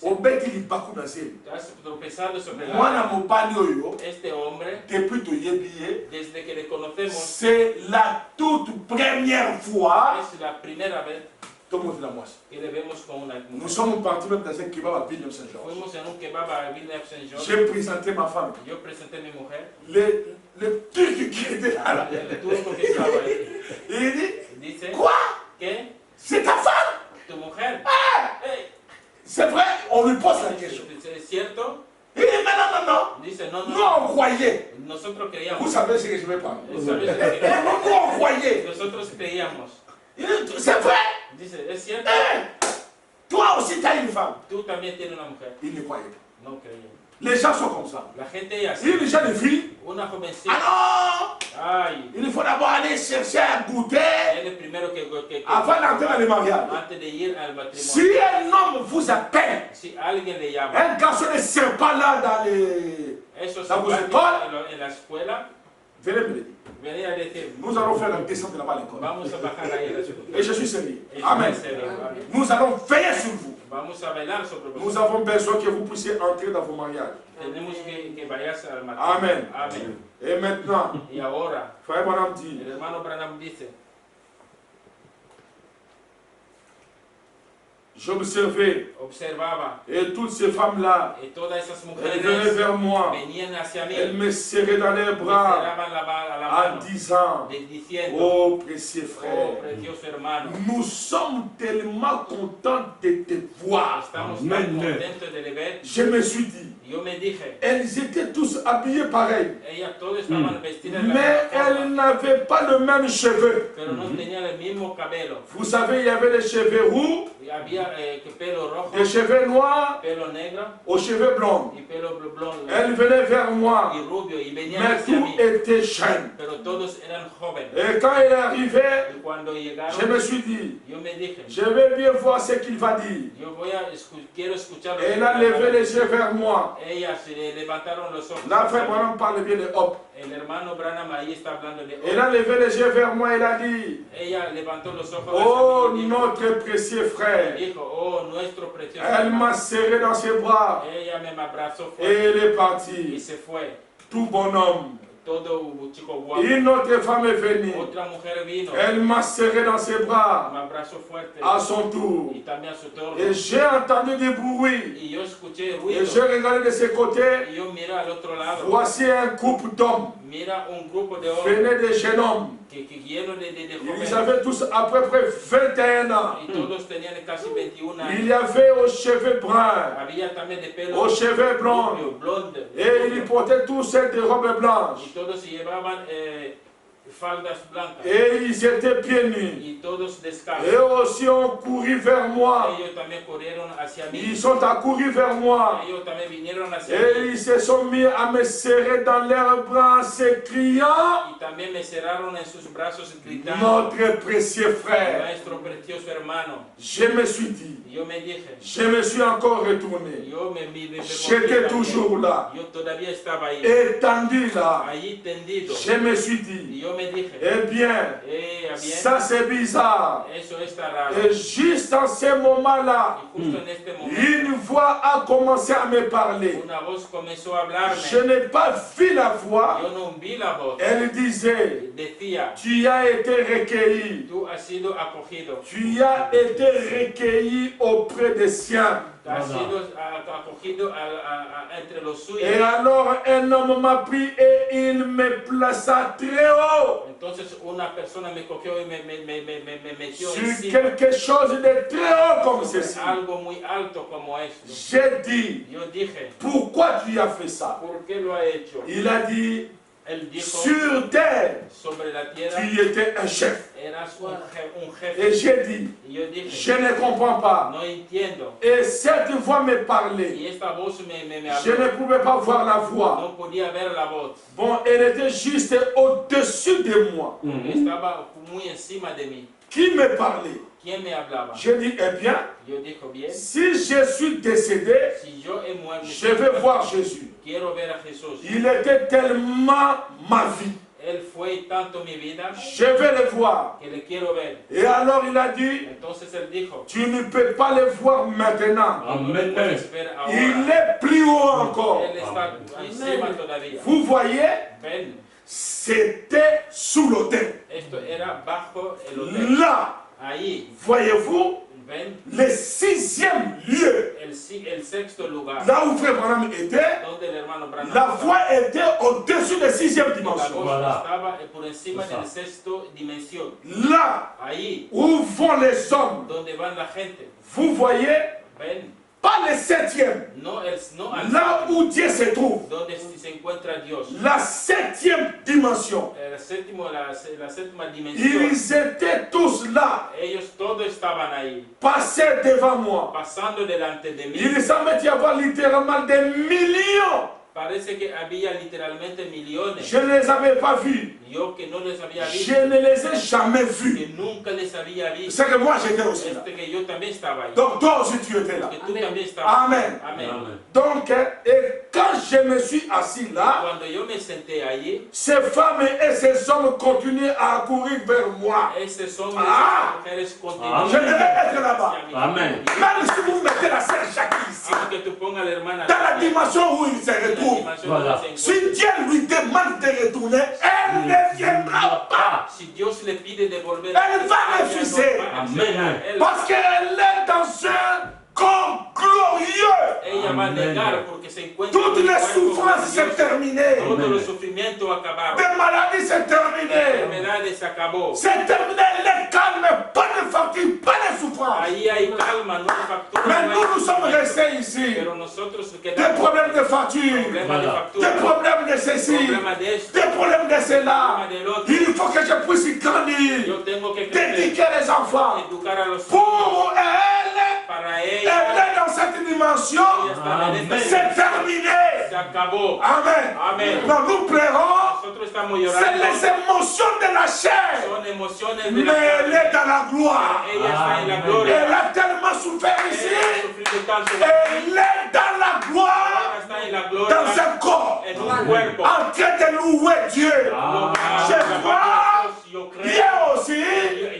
On bête il bakuna zéro. Has tropezado sobre la Moi arena. na mobali oyo, Este hombre, depuis to yebiye, desde que le conocemos, c'est la toute première fois es la primera vez tout le monde la moi. que le vemos con una Nous mujer. sommes partis même dans un kebab à Villeneuve Saint-Georges. Fuimos en un kebab a Villeneuve Saint-Georges. J'ai présenté ma femme. Yo presenté a mi mujer. Le truc qui était là, El turco que estaba ahí. il dit, Dice, quoi? ¿qué? C'est ta femme? ¿Tu mujer? Hey, C'est vrai, on lui pose la question. ¿es cierto? Il dit, mais non, non, non. Dice, no, Nous, no. on croyait. Nosotros Vous creíamos. savez ce que je vais parler. ¿Sabes lo que- Nous, on croyait. Nosotros creíamos. Il dit, c'est vrai. Dice, ¿es cierto? Eh, toi aussi, tu as une femme. Tú también tienes una mujer. Il ne croyait pas. No creía. Les gens sont comme ça. La gente es así. Il y a déjà des filles. Una jovencita. Ah Ay, non, il faut d'abord aller chercher à goûter él es primero que avant d'entrer dans le mariage. antes de ir al matrimonio. Si un homme vous appelle, Si alguien le llama, un garçon ne sert pas là dans les... eso se ¿La va musical? en la escuela, Venez me le dire. venía a decir, Nous allons faire la descente là-bas à l'école. vamos a bajar ahí a la Et escuela. je suis sérieux. Es Amen. en serio, amén. Nous allons veiller sur vous. Vamos a bailar sobre Nous vosotros. avons besoin que vous puissiez entrer dans vos mariages. Tenemos que vayas al matrimonio. Amen. Amén. Et maintenant, Y ahora, frère Madame dit, el hermano Branham dice, j'observais, observaba, et toutes ces femmes-là, y todas esas elles venaient mujeres vers moi, venían hacia mí, elles me serraient dans les me bras cerraban a la en mano, disant, diciendo, oh précieux oh frère, precioso hermano, nous sommes tellement contents de te voir. estamos Amén. tan contentos de le ver. Je me suis dit, Yo me dije, elles étaient tous habillées pareil, ellas todas estaban vestidas de la mais misma elles forma, n'avaient pas le même cheveu. pero no tenían el mismo cabello. Vous savez, il y avait des cheveux roux, Y había pelo rojo, des cheveux noirs, pelo negro aux cheveux blonds. y pelo blondo Elles venaient vers moi, y rubio y venían mais hacia tout mí, était jeune. pero todos eran jóvenes. Et quand il arrivait, Y cuando je llegaron, me suis dit, yo me dije, je vais bien voir ce qu'il va dire. yo quiero escuchar lo Et que elle a va a levé hablar. les yeux vers moi. Ellas se levantaron los ojos. Là, hacia frère mí. Branham parle bien de hop. El hermano Branham ahí está hablando de Elle a levé les yeux vers moi, elle a dit, Ella levantó los ojos oh hacia mí y dijo, notre précieux frère. dijo, oh nuestro precioso Elle hermano. m'a serré dans ses bras Ella me abrazó et fuerte elle est y partie. se fue. Tout bonhomme todo chico guapo. Une autre femme est venue. Otra mujer vino, Elle m'a serré dans ses bras me abrazó fuerte à son tour. y también a su torno. Et j'ai entendu du bruit. Y yo escuché Et ruido j'ai regardé de ses côtés. y yo miro al otro lado. Voici un couple d'hommes. Mira un grupo de hombres Venez des jeunes hommes. que lleno de Ils jóvenes avaient tous à peu près 21 ans. y todos tenían casi 21 Il y años. avait aux cheveux bruns, Había también de pelo aux cheveux blonds. rubio, blonde, Et ils portaient tous des robes blanches. y todos llevaban faldas blancas Et ils étaient pieds nus. y todos Et descalzos. aussi ont couru vers moi. Ellos también corrieron hacia mí. Ils sont accourus vers moi. Ellos también vinieron hacia Et mí ils se sont mis à me serrer dans leurs bras en s'écriant, y también me cerraron en sus brazos gritando: notre précieux frère. nuestro precioso hermano. Je me suis dit, Y yo me dije, je me suis encore retourné. yo me volví J'étais también. toujours là, Yo todavía estaba ahí, étendu là. allí tendido. Je me suis Y dit, yo me dije, eh bien, bien, ça c'est bizarre. eso está raro. Et juste en ce moment-là, Y justo en este momento, une voix a commencé à me parler. una voz comenzó a hablarme. Je n'ai pas vu la voix. Yo no vi la voz. Elle disait, Decía: tu as été recueilli. tú has sido acogido. Tu as été recueilli auprès des siens. Has sido acogido entre los suyos. Et alors un homme m'a pris et il me plaça très haut Entonces una persona me cogió y me metió sur encima quelque chose de très haut comme sobre ceci. algo muy alto como esto. J'ai dit, Yo dije: pourquoi tu as fait ça? ¿por qué lo ha hecho? Il a dit, Él dijo: sur terre, sobre la tierra tu étais un chef. eras un jefe. Et j'ai dit, Y yo dije: je ne comprends pas. no entiendo. Et cette voix me parlait. Y esta voz me Je ne habló. pouvais pas voir la voix. No podía ver la voz. Bon, elle était juste au-dessus de moi. Estaba muy encima de mí. Qui me parlait? ¿Quién me hablaba? J'ai dit, eh bien, Yo dijo: bien, si je suis décédé, si yo he muerto, je vais voir Jésus. quiero ver a Jesús. Il était tellement ma vie. Él fue tanto mi vida Je vais le voir. que le quiero ver. Et alors il a dit, Entonces él dijo: tu ne peux pas le voir maintenant. no lo puedes ver Il ahora. est plus haut encore. Él está encima todavía. Vous voyez, Ven, c'était sous l'autel. esto era bajo el hotel. Là, Ahí, voyez-vous, ven, le 6e lieu, el sexto lugar là où Frère Branham était, donde el hermano Branham la estaba. voix était au-dessus de 6e La dimension. voz Voilà. estaba por encima de la sexta dimensión. Là Ahí, où vont les hommes, donde van la gente. vous voyez, Ven, pas le 7e, no al là où Dieu se trouve, donde se encuentra Dios. la 7e dimension. La séptima dimensión. Ils étaient tous là, Ellos todos estaban ahí, passés devant moi. pasando delante de mí. Il semble y avoir littéralement des millions. Parece que había literalmente millones. Je ne les avais pas vus. Yo que no les había visto, Je ne les ai jamais vus. que nunca les había visto. C'est que moi j'étais aussi là. Que yo también estaba ahí. Donc toi aussi tu étais là. Que tú también estabas. Amen. Amén. Donc, et quand je me suis assis là, Cuando yo me senté allí, ces femmes et ces hommes continuaient à courir vers moi. esos hombres Ah. y mujeres Je continuaron devais être là-bas. hacia mí. Amen. Même si vous mettez la sœur Jackie ici, Aunque tú pongas a la hermana dans la dimension où il se en la retrouve, dimensión Voilà. donde se si encuentra. Dieu lui demande de retourner, elle ne viendra pas. Si Dios le pide de volver, Elle va ella no refuser. va a Amen. aceptar. Él- Parce qu'elle est dans un corps glorieux. Ella va a Amen. negar porque se encuentra Toutes en un les cuerpo souffrances sont glorioso. terminées. Todo Amen. el sufrimiento acabado. Les maladies sont terminées. Enfermedades acabó. C'est terminé, les calmes, pas de fatigue, pas de souffrance. Ahí hay calma, no hay factura. Mais no nous, hay nous sommes sufrimiento. restés ici. Pero nosotros Des quedamos problèmes de fatigue, problemas de Voilà. factura, des problèmes de ceci, problemas de esto, des problèmes de cela. problemas del otro. Il faut que je puisse grandir, Yo tengo que crecer, d'éduquer les enfants. educar a los hijos. Pour elle, Para elle ella, est dans cette dimension. ella está en esta C'est terminé. se acabó. Amen. Amen. Non, nous pleurons. Nosotros estamos C'est llorando. les émotions de la chair. Son emociones de Mais la elle est carne. dans la gloire. Ella está en la Amen. gloria. Elle a tellement souffert ici. Ella ha sufrido tanto. Elle est dans la Ella gloire. está en la Dans gloria. un corps. En un cuerpo. En train de louer Dieu. Ah, Je crois. yo creo. Hier aussi.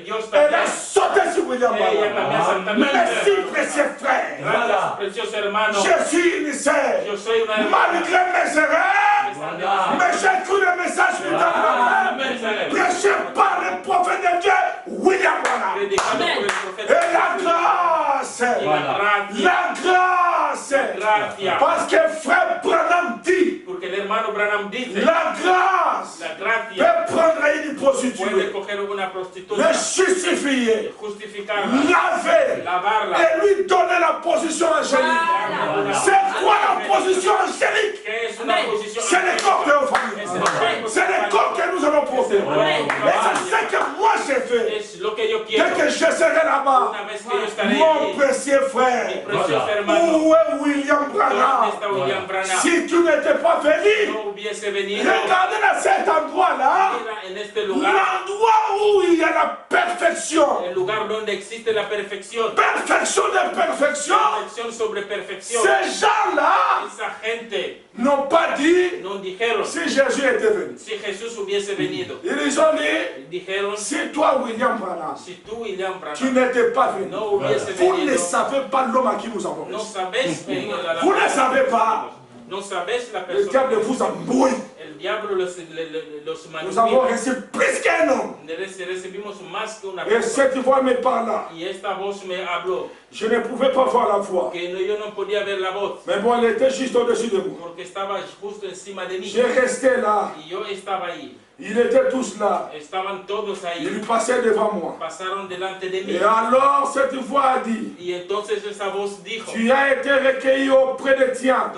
Dios Elle a también. sauté sur William Ella Branham. también también. Merci, précieux frère. Gracias, precioso hermano. Je suis une sœur. Yo soy una hermana. Malgré mes erreurs, Mais j'ai cru le message prêché par le prophète de Dieu, William Branham. Et la grâce, la grâce, parce que frère Branham dit, la grâce peut prendre une prostituée, le justifier, laver et lui donner la position angélique. C'est quoi la position angélique? C'est le corps de nos familles. C'est le corps que nous allons porter. Et c'est ce que moi j'ai fait. Dès que je serai là-bas, mon précieux frère, où est William Branham? Si tu n'étais pas venu, regardez dans cet endroit-là, l'endroit où il y a la perfection. Perfection de perfection. Ces gens-là n'ont pas dit si Jésus était venu. Ils ont dit, si toi William Branham, tu n'étais pas venu, vous ne savez pas l'homme à qui nous avons reçu. Vous ne savez pas. Le diable vous embrouille. Nous avons reçu plus qu'un homme. Et cette voix me parla. Je ne pouvais pas voir la voix. Mais bon, elle était juste au-dessus de moi. J'ai resté là. Ils étaient tous là. Ils passaient devant moi. Et alors cette voix a dit, tu as été recueilli auprès des tiens,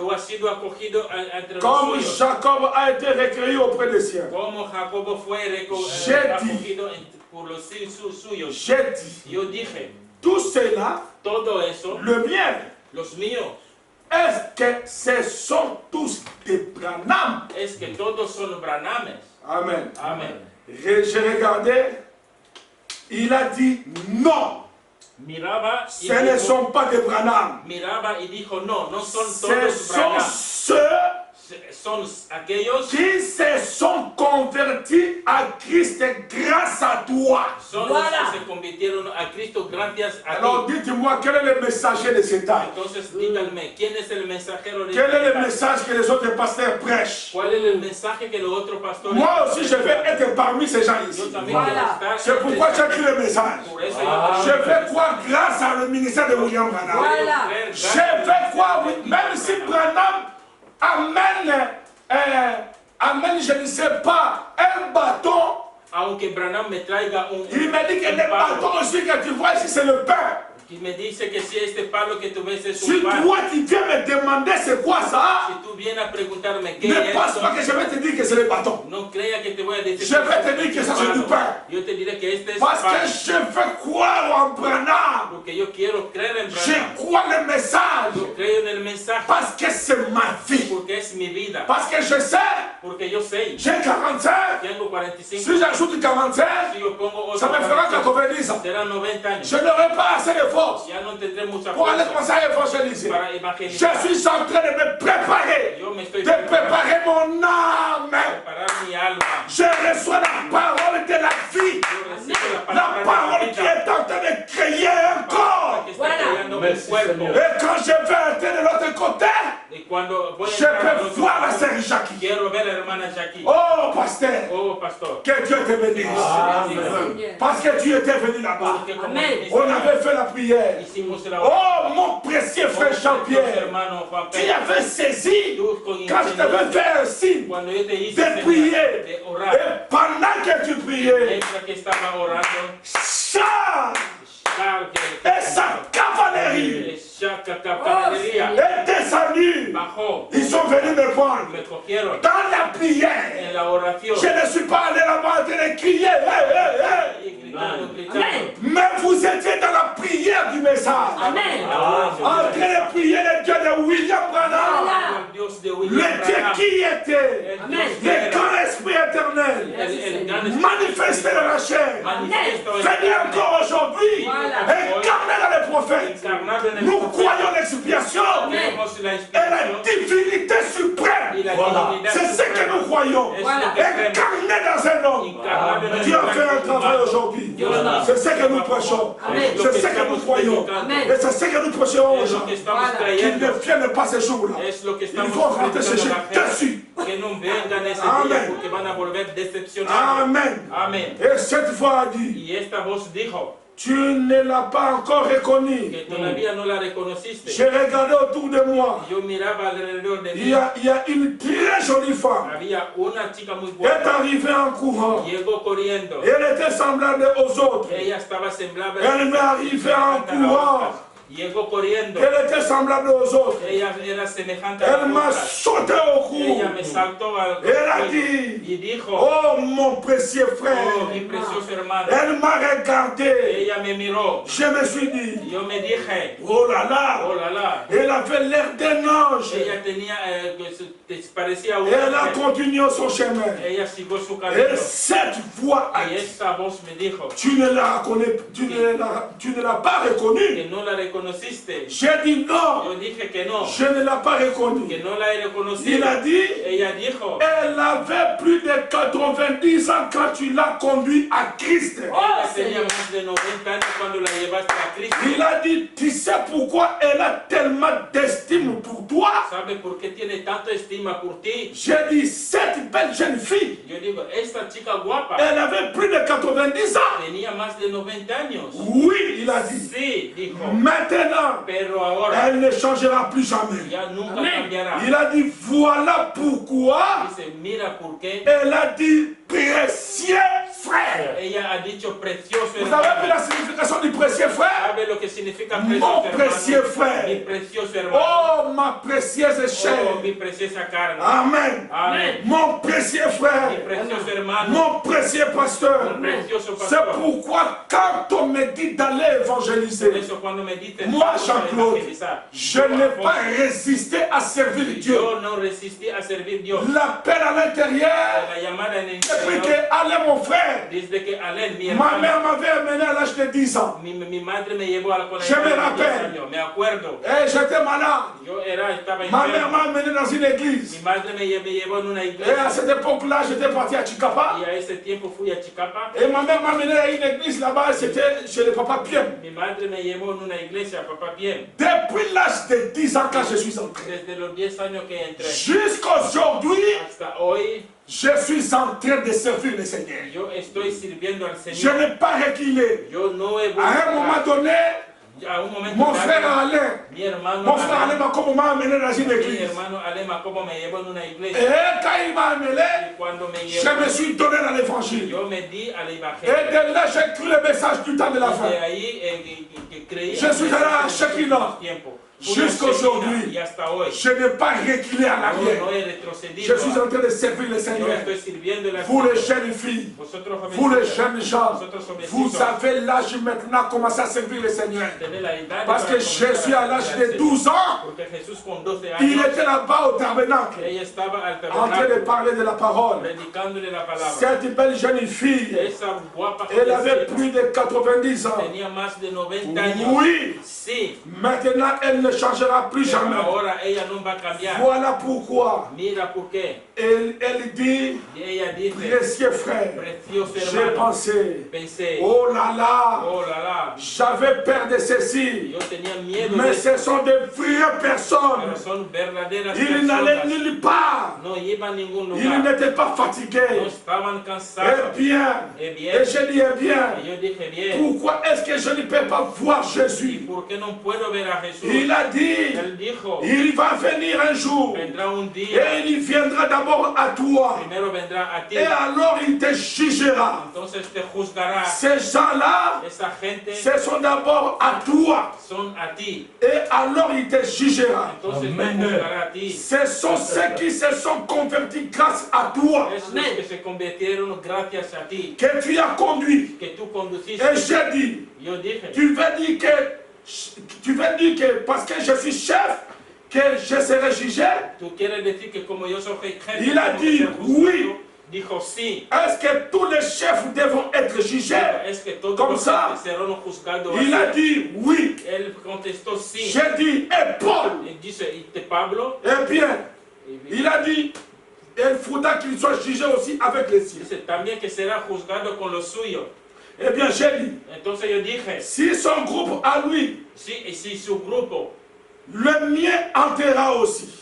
comme Jacob a été recueilli auprès des siens. J'ai dit, tout cela, le mien, est-ce que ce sont tous des Branham? Amen. J'ai regardé, il a dit non. Ce ne sont pas des Branham. Ce sont ceux qui se sont convertis à Christ grâce à toi. Alors dites-moi, quel est le messager de cet âge? Quel est le message que les autres pasteurs prêchent? Moi aussi je vais être parmi ces gens ici. C'est pourquoi j'ai écrit le message. Je vais croire grâce à le ministère de William Branham. Je vais croire, même si Branham amène, je ne sais pas, un bâton. Il me dit que le bâton aussi que tu vois ici, c'est le pain. Y me dice que si este palo que tú ves es Si un pan. toi tu viens me demander c'est quoi ça, Si tú vienes a preguntarme qué ne es pense esto, pas que je vais te dire que c'est le bâton. no crea que te voy a decir Je vais te dire que ça c'est du pain. Yo te diré que este es Parce pan. que je veux croire en Branham. Porque yo quiero creer en Je Branham. crois le message. Yo creo en el mensaje. Parce que c'est ma vie. Porque es mi vida. Parce que je sais, Porque yo sé. j'ai 45. Tengo 45. Si j'ajoute 45, Si yo pongo otro ça me fera 45, 90 ans. serán 90 años. Je n'aurai pas assez de force Ya no tendré mucha pour aller fuerza commencer à évangéliser. para Je evangelizar. suis en train de me préparer, Yo me estoy de préparer mon âme. preparar mi alma. Je reçois la parole de la vie, Yo recibo la la palabra parole de la qui vida. est en train de créer un corps. Que está creando un cuerpo. Et quand je vais entrer de l'autre côté, Y cuando voy a je entrar al peux otro voir la lado, sœur Jackie. quiero ver a la hermana Jackie. Oh, pasteur, Oh, pastor. que Dieu te bénisse. Parce que tu étais venu là-bas. Porque como On avait fait la prière. hicimos la Oh, mon précieux frère Jean-Pierre, hermano Juan tu Pedro, avais saisi tú con quand je t'avais fait un signe cuando yo te hice de señal prier. de orar, Et pendant que tu priais, mientras que estaba orando, Charles et sa cavalerie Caballería est descendu. bajó, Ils sont venus me prendre. me cogieron Dans la prière, en la oración. je ne suis pas allé là-bas en train de crier. Hey, hey, hey. Y gritando. Mais vous étiez dans la prière du message. En train de prier le Dieu de William Branham. El Dios de Le William Dieu Branham, qui était el Dios que le era, grand esprit éternel. el gran espíritu Manifesté dans la chair. manifiesto en Venu la encore aujourd'hui. Incarné dans les prophètes. encarnado en el Nous profeta. croyons l'expiation Creemos la et la inspiración divinité y suprême. la Voilà. divinidad C'est ce que suprema. nous croyons. Es lo que creemos. Incarné dans un homme. Encarnado en el Dieu a fait un travail humano. aujourd'hui. Dios hizo C'est ce que nous un prêchons. Amen. C'est ce que nous croyons. Amen. Et c'est ce que nous prêchons aux Es lo gens. que estamos Qu'ils creyendo. ne viennent pas ces jours-là. Es lo que Ils estamos vont rentrer predicando chercher a la gente. dessus. Que no vengan ese día porque van a volver decepcionados. Amen. Amén. Et cette voix a dit, Y esta voz dijo tu ne l'as pas encore reconnu. que todavía no la reconociste. J'ai regardé autour de moi. Yo miraba alrededor de Il mí. y a une très jolie femme. Había una chica muy Elle est guapa. arrivée en courant. Llegó corriendo. Elle était semblable aux autres. Ella estaba semblable. Elle m'est arrivée en courant. Llegó corriendo. Elle était semblable aux autres. Ella era semejante a Elle m'a las sauté au cou. Ella me saltó al Elle a cuello dit, y dijo, oh mon précieux frère. oh mi precioso hermano. Elle m'a regardé. Ella me miró. Je me suis dit, Yo me dije, oh là là. oh la la. Elle avait l'air d'un ange. Ella tenía, parecía un Elle a ángel. continué son chemin. Ella siguió su Et camino. cette voix a Y dit, esa voz me dijo tu ne la reconnais, tu ne l'as pas reconnue. que no la reconociste. J'ai dit non, Yo dije que no, je ne l'ai pas reconnue. que no la he reconocido. Il a dit, Ella dijo, elle avait plus de 90 ans quand tu l'as conduit à Christ. ella tenía más de 90 años cuando la llevaste a Cristo. Il a dit, tu sais pourquoi elle a tellement d'estime pour toi? ¿Sabe por qué tiene tanta estima por ti? J'ai dit, cette belle jeune fille, Yo digo, esta chica guapa elle avait plus de 90 ans. tenía más de 90 años. Oui, il a dit. Sí, dijo, Maintenant, pero ahora elle ne changera plus jamais. ya nunca cambiará. Il a dit, voilà pourquoi Dice, mira por qué. elle a dit, précieux frère. Ella ha dicho precioso Vous avez vu hermano. la signification du précieux frère? ¿Sabe lo que significa Mon precioso précieux hermano? frère. Mi precioso hermano. Oh, ma précieuse Oh, chair. mi preciosa carne. Amen. Amén. Mon précieux Mi frère. precioso hermano. Mon précieux pasteur. Mi precioso C'est pastor. pourquoi quand on me dit d'aller Por évangéliser, eso cuando me dicen, moi, vamos a Jean-Claude, evangelizar, je n'ai pas résisté à servir Dieu. yo no resistí a servir Dios. L'appel à l'intérieur, La llamada en el depuis que interior, allait mon frère, desde que Alén, mi ma hermano, mère m'avait amené à l'âge de 10 ans. mi madre me llevó a la Je me de 10 rappelle. años, me acuerdo. Et j'étais malade. Yo estaba Ma mère enfermo. m'a amené dans une Mi église. madre me llevó en una Et à iglesia. cette époque-là, j'étais parti à Chicapa. Y a ese tiempo fui a Chicapa. Et ma mère m'a amené à une église là-bas, c'était chez le papa Pierre. Mi madre me llevó en una iglesia, papá bien. Depuis l'âge de 10 ans, quand je suis entré, Desde los 10 años que entré jusqu'aujourd'hui, hasta hoy, je suis en train de servir le Seigneur. yo estoy sirviendo al Je Señor. n'ai pas reculé. Yo no he À un moment donné, a un momento mon dado, frère Alain, mi hermano mon frère Alén, Alain m'a comme m'a amené dans une mi église. hermano Alema como me llevó en una Et iglesia. quand il m'a amené, Y cuando me je llevó, me suis donné dans l'évangile. yo me di al Et evangelio. de là, j'ai cru le message du temps de la Y fin. de ahí que creí Je suis allé à Shekinah. tiempo. Jusqu'aujourd'hui, Y hasta hoy. je n'ai pas reculé en No, arrière. no he Je retrocedido. suis en train de servir le Yo Seigneur. estoy sirviendo la Vous les jeunes filles, Vosotros vous les jovencitos, jeunes gens, vosotros vous jovencitos, avez l'âge maintenant de commencer à servir le Seigneur. tened la edad Parce para que je comenzar suis a à l'âge servir al de Señor. 12 ans. Porque Jesús con 12 Il años, était là-bas au tabernacle, ella estaba al en train de tabernáculo, parler de la parole. predicándole la palabra. Cette belle jeune fille, Esa guapa elle avait jovencita plus de 90 ans. tenía más de 90 años. Oui, Sí, maintenant elle ne changera plus pero jamais. ahora ella no va a cambiar. Voilà pourquoi Mira por qué. elle dit, Y ella dice, précieux frère, precioso j'ai hermano, pensé, pensé, oh là là, oh la la, j'avais peur de ceci, yo tenía miedo mais de ce sont de vraies personnes. pero son verdaderas Ils n'allaient personas. nulle part, No iban a ningún ils lugar. n'étaient pas No fatigués. estaban Eh cansados. bien, Eh bien. et je dis, eh bien, Y yo dije, bien, pourquoi est-ce que je ne peux pas voir ¿y Jésus? por qué no puedo ver a Jesús? Il a dit, Él dijo, il va venir un jour, vendrá un día, et il viendra d'abord à toi, primero vendrá a ti, et alors il te jugera. entonces te juzgará. Ces gens-là, Esa gente ce sont d'abord à toi, son a ti, et alors il te jugera. entonces te Amén. juzgará a ti. Ce sont ceux qui se sont convertis grâce à toi, Es los que se convirtieron gracias a ti, que tu as conduit. que tú conduciste. Et j'ai dit, Yo dije, tu veux dire que parce que je suis chef, que je serai jugé? ¿tú quieres decir que como yo soy jefe, Il a tengo que dit, ser juzgado? oui. Dijo, sí. Est-ce que tous les chefs devront être jugés? Es que todos Comme los ça, jefes serán juzgados. il a así. dit oui. Él contestó sí. J'ai dit, et Paul? Y dice, ¿y te Pablo? Eh bien, Y il a dit, il faudra qu'il soit jugé aussi avec les siens. dice, también que será juzgado con los suyos. Eh bien, j'ai dit, Entonces yo dije, si son groupe à lui sí, y si su grupo le mien entrera aussi.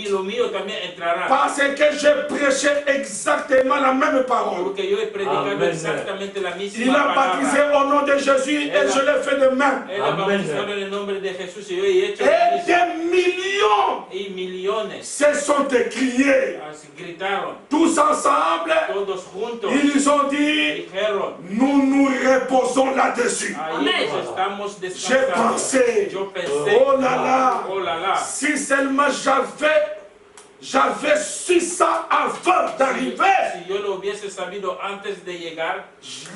Lo mío también entrará. Parce que j'ai prêché exactement la même parole. Porque yo he predicado exactamente la misma Il a palabra. baptisé au nom de Jésus et je l'ai fait de même. Él ha bautizado en el nombre de Jesús y yo he hecho Et des millions y millones se sont écriés. gritaron. Tous ensemble, Todos juntos ils ont dit, dijeron. nous nous reposons là-dessus. Ahí estamos J'ai descansando. pensé, Yo pensé. oh là là, Oh là là. si seulement j'avais su ça avant d'arriver, Si yo lo hubiese sabido antes de llegar,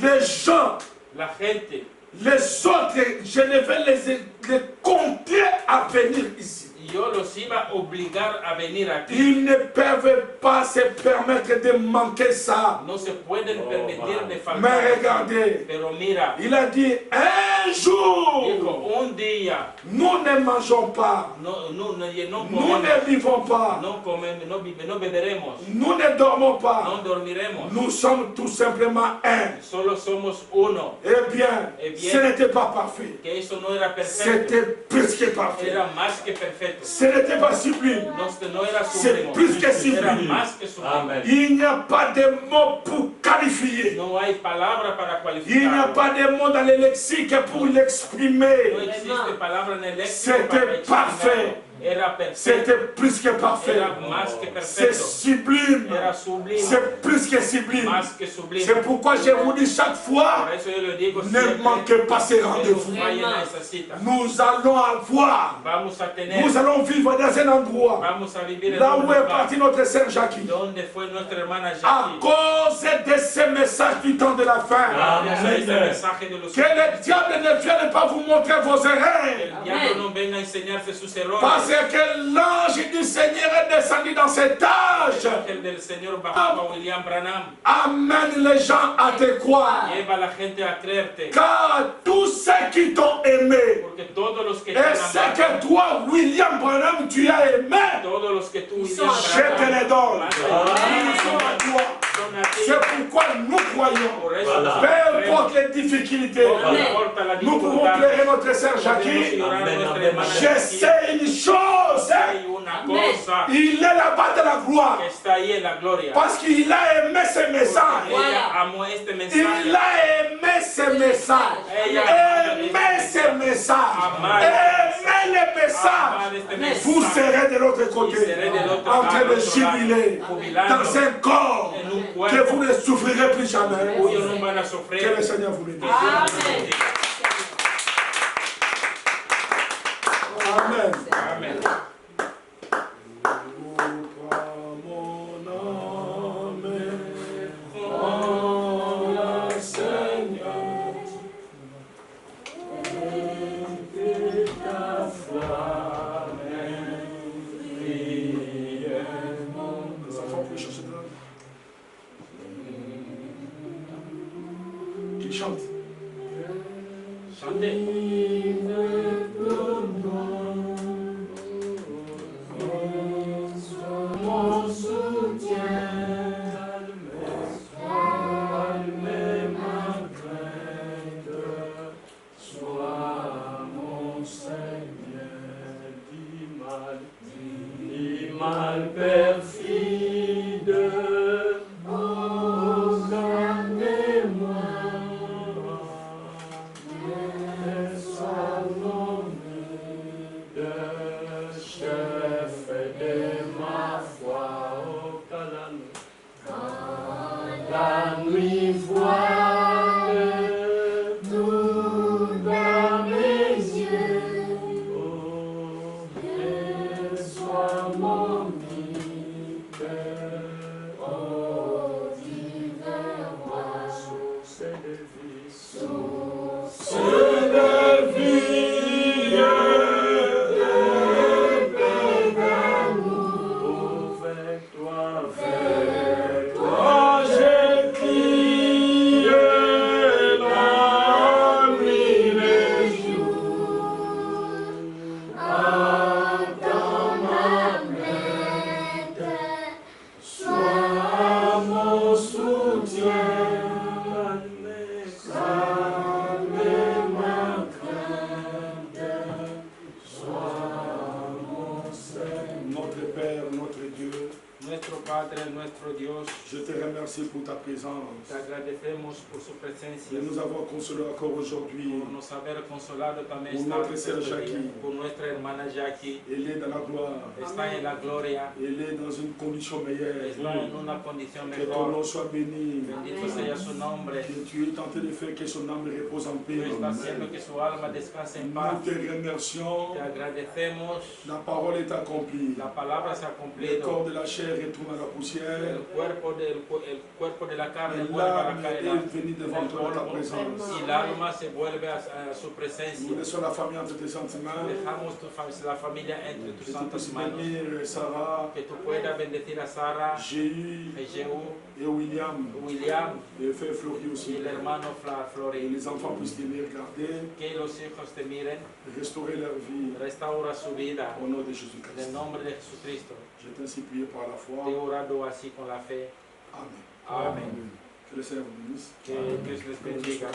les gens, la gente, les autres, je devais les compter à venir ici. yo los iba a obligar a venir aquí. Ils ne peuvent pas se permettre de manquer ça. No se pueden permitir de faltar. Mais regardez, Pero mira, il a dit, un jour, dijo, un día, nous ne mangeons pas, no nous comemos, ne vivons pas, no beberemos, nous ne dormons no pas, dormiremos. nous sommes tout simplement un. Solo somos uno. Eh bien, ce n'était pas parfait. Que eso no era perfecto. C'était plus que parfait. Era más que perfecto. Ce n'était pas sublime. No era C'est sublime. plus que Era sublime. más que sublime. Il n'y a pas de mots pour qualifier. No hay palabra para Il n'y a cualificarlo. pas de mots dans le lexique pour No l'exprimer. existe palabra en el léxico C'était para explicarlo. parfait. Era perfecto. C'était plus que parfait. Era más que C'est perfecto. sublime. Era sublime. C'est plus que sublime. Más que sublime. C'est pourquoi je vous dis chaque fois, Por eso yo le digo ne siempre, manquez pas ces no rendez-vous. fallen a esa cita. Nous allons avoir, Vamos a tener, nous allons vivre dans un endroit, vamos a vivir en là un où est lugar parti notre sœur Jackie. donde fue nuestra hermana À Jackie. cause de ces messages du temps de la fin, Gracias a este mensaje de los que le diable ne vienne pas vous montrer vos erreurs. el diablo no venga a enseñarse sus errores. Parce que l'ange du Seigneur est descendu dans cet âge. El del Señor bajaba a William Branham. Amène les gens à te croire. Lleva a la gente a creerte. Car tous ceux qui t'ont aimé, Porque todos los que te et han ce amado, que toi, William Branham, tu as aimé, todos los que tú, William je te les donne. Branham, Ils sont à toi. son a ti. C'est pourquoi nous croyons. Por eso Voilà. Peu importe les difficultés, no importa la nous pouvons dificultad, pleurer notre sœur podemos Jackie. llorar a nuestra Amen, hermana amen. Je Jackie. sais une chose, Hay una cosa il est là-bas de la gloire. que está ahí en la gloria. Parce qu'il a aimé ce message. Ella amó este mensaje. Il a aimé ce message. Aimez ce message. Aimez le message. Vous serez de l'autre côté, en train de jubiler dans un corps que vous ne souffrirez plus jamais. Ellos no van a Que sufrir. le Seigneur vous bénisse. Amen. Amen. Amén. Qui chante. Chante. Mal perfide, oh, gardez-moi, de chef de ma foi, oh, quand la nuit voile tout dans mes yeux, oh, et sois mon guide, oh, divin roi, source de vie, source de vie, de paix d'amour, avec toi, je prie la nuit les jours. Entends ma plainte, sois mon soutien, remercier pour ta présence, Te agradecemos por su presencia, de nous avoir consolés encore aujourd'hui. por nos haber consolado también Por nuestra este día, Jackie. por nuestra hermana Jackie. Elle est dans la gloire, Está en la gloria, elle est dans une condition meilleure. está en una condición Que ton nom mejor. soit béni, Bendito sea su nombre. que tu es tenté de faire que son âme repose en paix. Tú estás haciendo que su alma descanse en paz. Nous te remercions, Te agradecemos. la parole est accomplie. La palabra se ha Le cumplido. corps de la chair retourne à la poussière. El cuerpo de la carne Et vuelve a la l'âme caída. est venue devant toi dans ta présence. Y el alma se vuelve a su Nous presencia. laissons la famille entre tes sentiments. Dejamos la familia entre Que tus tu santas puisses manos. bénir Sarah, Que tú puedas bendecir a Sara, Jéhu a Jehu, et William, William et le frère Flori y aussi. el hermano Et Flori. les enfants puissent t'aimer, regarder, Que los hijos te miren, restaurer leur vie restaura su vida. au nom de En el Jésus-Christ. nombre de Jesucristo. J'ai ainsi prié par la Te foi. he orado así con la fe. Amen. Amén. Que le Seigneur vous bénisse. Que Dios les bendiga.